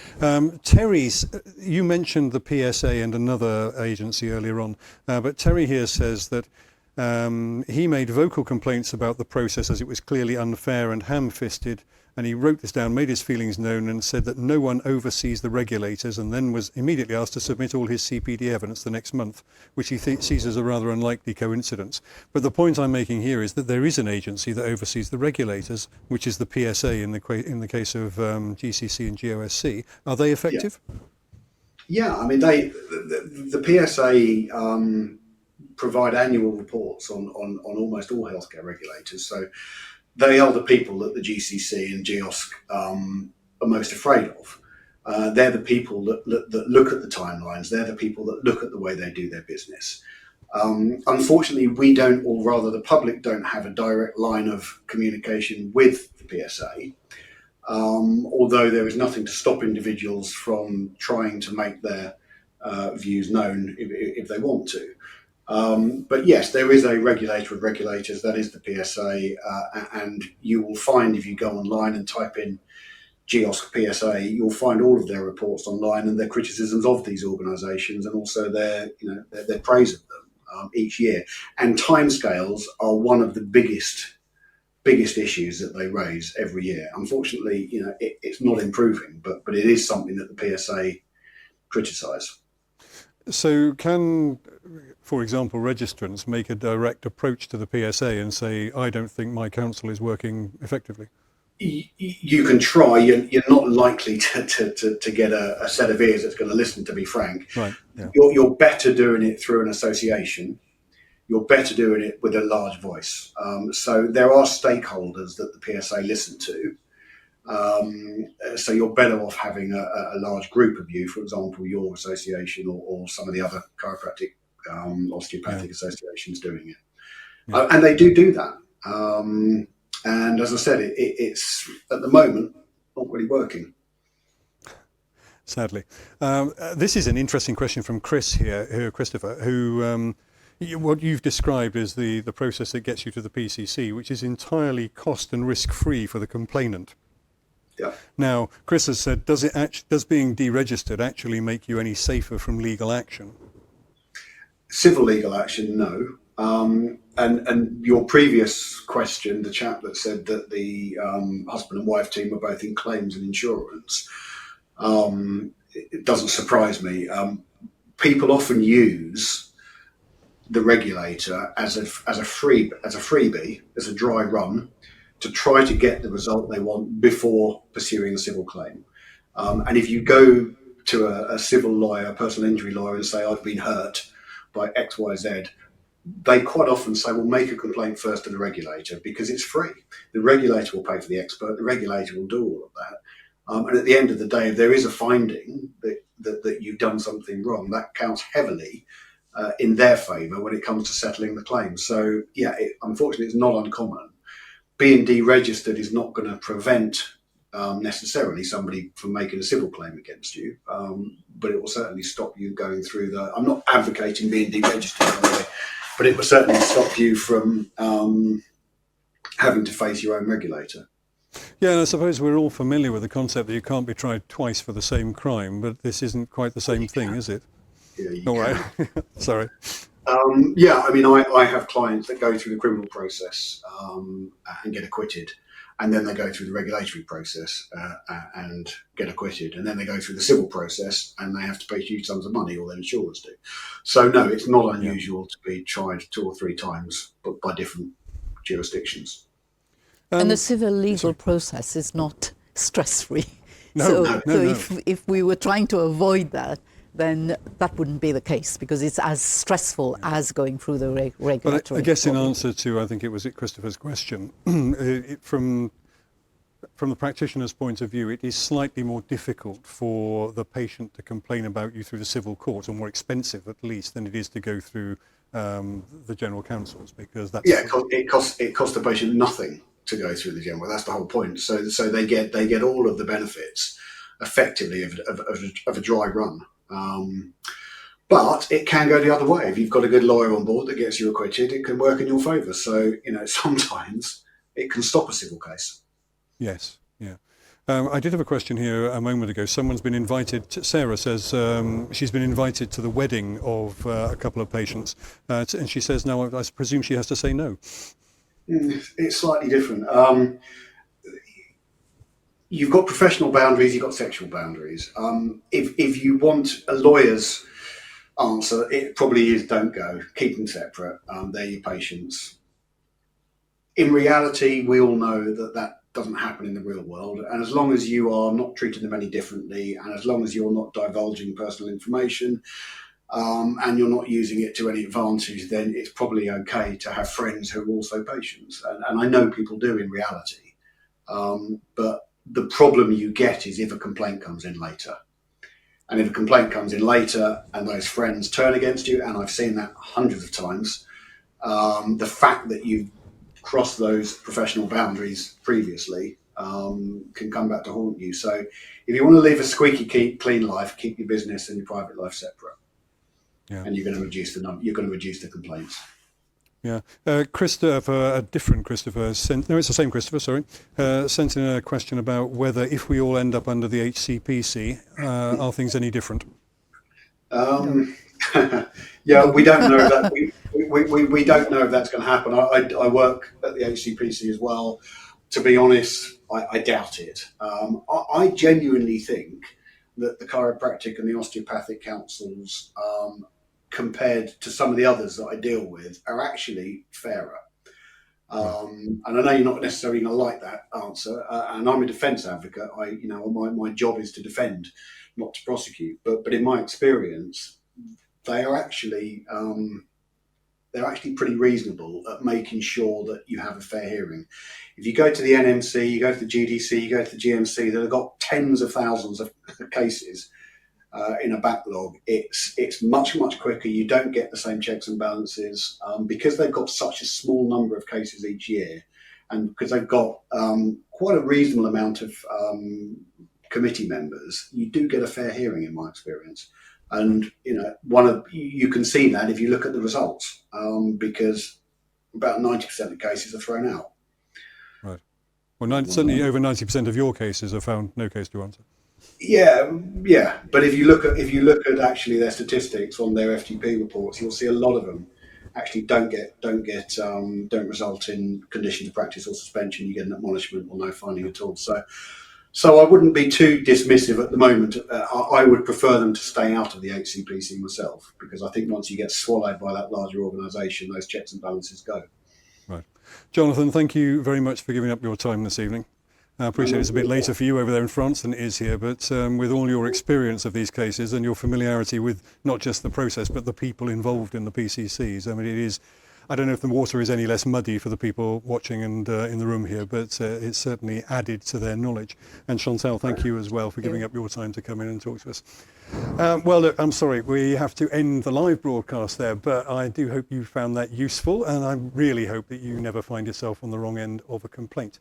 Terry, you mentioned the PSA and another agency earlier on, but Terry here says that he made vocal complaints about the process as it was clearly unfair and ham-fisted, and he wrote this down, made his feelings known, and said that no one oversees the regulators, and then was immediately asked to submit all his CPD evidence the next month, which he sees as a rather unlikely coincidence. But the point I'm making here is that there is an agency that oversees the regulators, which is the PSA in the case of GCC and GOSC. Are they effective? Yeah, I mean, the PSA provide annual reports on almost all healthcare regulators. So they are the people that the GCC and GOSC are most afraid of. They're the people that look at the timelines. They're the people that look at the way they do their business. Unfortunately, we don't, or rather the public don't have a direct line of communication with the PSA, although there is nothing to stop individuals from trying to make their views known if they want to. But yes, there is a regulator of regulators, that is the PSA, and you will find if you go online and type in GOSC PSA, you'll find all of their reports online and their criticisms of these organisations and also their praise of them each year. And timescales are one of the biggest issues that they raise every year. Unfortunately, it's not improving, but it is something that the PSA criticise. So can, for example, registrants make a direct approach to the PSA and say, I don't think my counsel is working effectively? You can try. You're not likely to get a set of ears that's going to listen, to be frank. Right. Yeah. You're better doing it through an association. You're better doing it with a large voice. So there are stakeholders that the PSA listen to. So you're better off having a large group of you, for example, your association or some of the other chiropractic, osteopathic associations doing it. Yeah. And they do that. And as I said, it's at the moment not really working. Sadly. This is an interesting question from Chris here, Christopher, who what you've described as the process that gets you to the PCC, which is entirely cost and risk-free for the complainant. Yeah. Now, Chris has said, does being deregistered actually make you any safer from legal action? Civil legal action, no. And your previous question, the chap that said that the husband and wife team were both in claims and insurance, it doesn't surprise me. People often use the regulator as a freebie, as a dry run, to try to get the result they want before pursuing a civil claim. And if you go to a civil lawyer, a personal injury lawyer, and say, I've been hurt by X, Y, Z, they quite often say, well, make a complaint first to the regulator because it's free. The regulator will pay for the expert. The regulator will do all of that. And at the end of the day, if there is a finding that you've done something wrong, that counts heavily in their favour when it comes to settling the claim. So, yeah, unfortunately, it's not uncommon being deregistered is not going to prevent necessarily somebody from making a civil claim against you, but it will certainly stop you going through the. I'm not advocating being deregistered, by the way, but it will certainly stop you from having to face your own regulator. Yeah, and I suppose we're all familiar with the concept that you can't be tried twice for the same crime, but this isn't quite the same thing, is it? Yeah, you All can. right. Sorry. Yeah, I mean, I have clients that go through the criminal process and get acquitted, and then they go through the regulatory process and get acquitted, and then they go through the civil process and they have to pay huge sums of money, or their insurers do. So no, it's not unusual to be tried 2 or 3 times, but by different jurisdictions. And the civil legal process is not stress-free. No, so if we were trying to avoid that, then that wouldn't be the case, because it's as stressful as going through the regulatory. But I guess in answer to, I think it was Christopher's question, from the practitioner's point of view, it is slightly more difficult for the patient to complain about you through the civil court, or more expensive at least, than it is to go through the general counsels, because that's... Yeah, it costs the patient nothing to go through the general. That's the whole point. So they get all of the benefits effectively of a dry run. But it can go the other way. If you've got a good lawyer on board that gets you acquitted, it can work in your favour. So, sometimes it can stop a civil case. Yes, yeah. I did have a question here a moment ago. Someone's been invited, Sarah says she's been invited to the wedding of a couple of patients, and she says now, I presume she has to say no. It's slightly different. You've got professional boundaries, you've got sexual boundaries. If you want a lawyer's answer, it probably is don't go. Keep them separate. They're your patients. In reality, we all know that doesn't happen in the real world. And as long as you are not treating them any differently, and as long as you're not divulging personal information, and you're not using it to any advantage, then it's probably okay to have friends who are also patients. And I know people do in reality. But the problem you get is if a complaint comes in later. And if a complaint comes in later and those friends turn against you, and I've seen that hundreds of times, the fact that you've crossed those professional boundaries previously can come back to haunt you. So if you want to live a squeaky clean life, keep your business and your private life separate. Yeah. And you're going to reduce the complaints. Yeah, Christopher, a different Christopher, it's the same Christopher, sorry, sent in a question about whether if we all end up under the HCPC, are things any different? Yeah, we don't know that. We don't know if that's going to happen. I work at the HCPC as well. To be honest, I doubt it. I genuinely think that the chiropractic and the osteopathic councils, compared to some of the others that I deal with, are actually fairer. And I know you're not necessarily going to like that answer. And I'm a defence advocate. My job is to defend, not to prosecute. But in my experience, they are actually pretty reasonable at making sure that you have a fair hearing. If you go to the NMC, you go to the GDC, you go to the GMC, that have got tens of thousands of cases in a backlog, it's much quicker. You don't get the same checks and balances because they've got such a small number of cases each year, and because they've got quite a reasonable amount of committee members. You do get a fair hearing, in my experience, and you can see that if you look at the results, because about 90% of cases are thrown out. Right. Well, certainly over 90% of your cases are found no case to answer. Yeah. But if you look at actually their statistics on their FTP reports, you'll see a lot of them actually don't result in condition to practice or suspension. You get an admonishment or no finding at all. So I wouldn't be too dismissive at the moment. I would prefer them to stay out of the HCPC myself, because I think once you get swallowed by that larger organisation, those checks and balances go. Right. Jonathan, thank you very much for giving up your time this evening. I appreciate it's a bit later for you over there in France than it is here, but with all your experience of these cases and your familiarity with not just the process but the people involved in the PCCs, I mean, it is I don't know if the water is any less muddy for the people watching and in the room here, but it's certainly added to their knowledge. And Chantal, thank you as well for giving up your time to come in and talk to us. Well, look, I'm sorry, we have to end the live broadcast there, but I do hope you found that useful, and I really hope that you never find yourself on the wrong end of a complaint.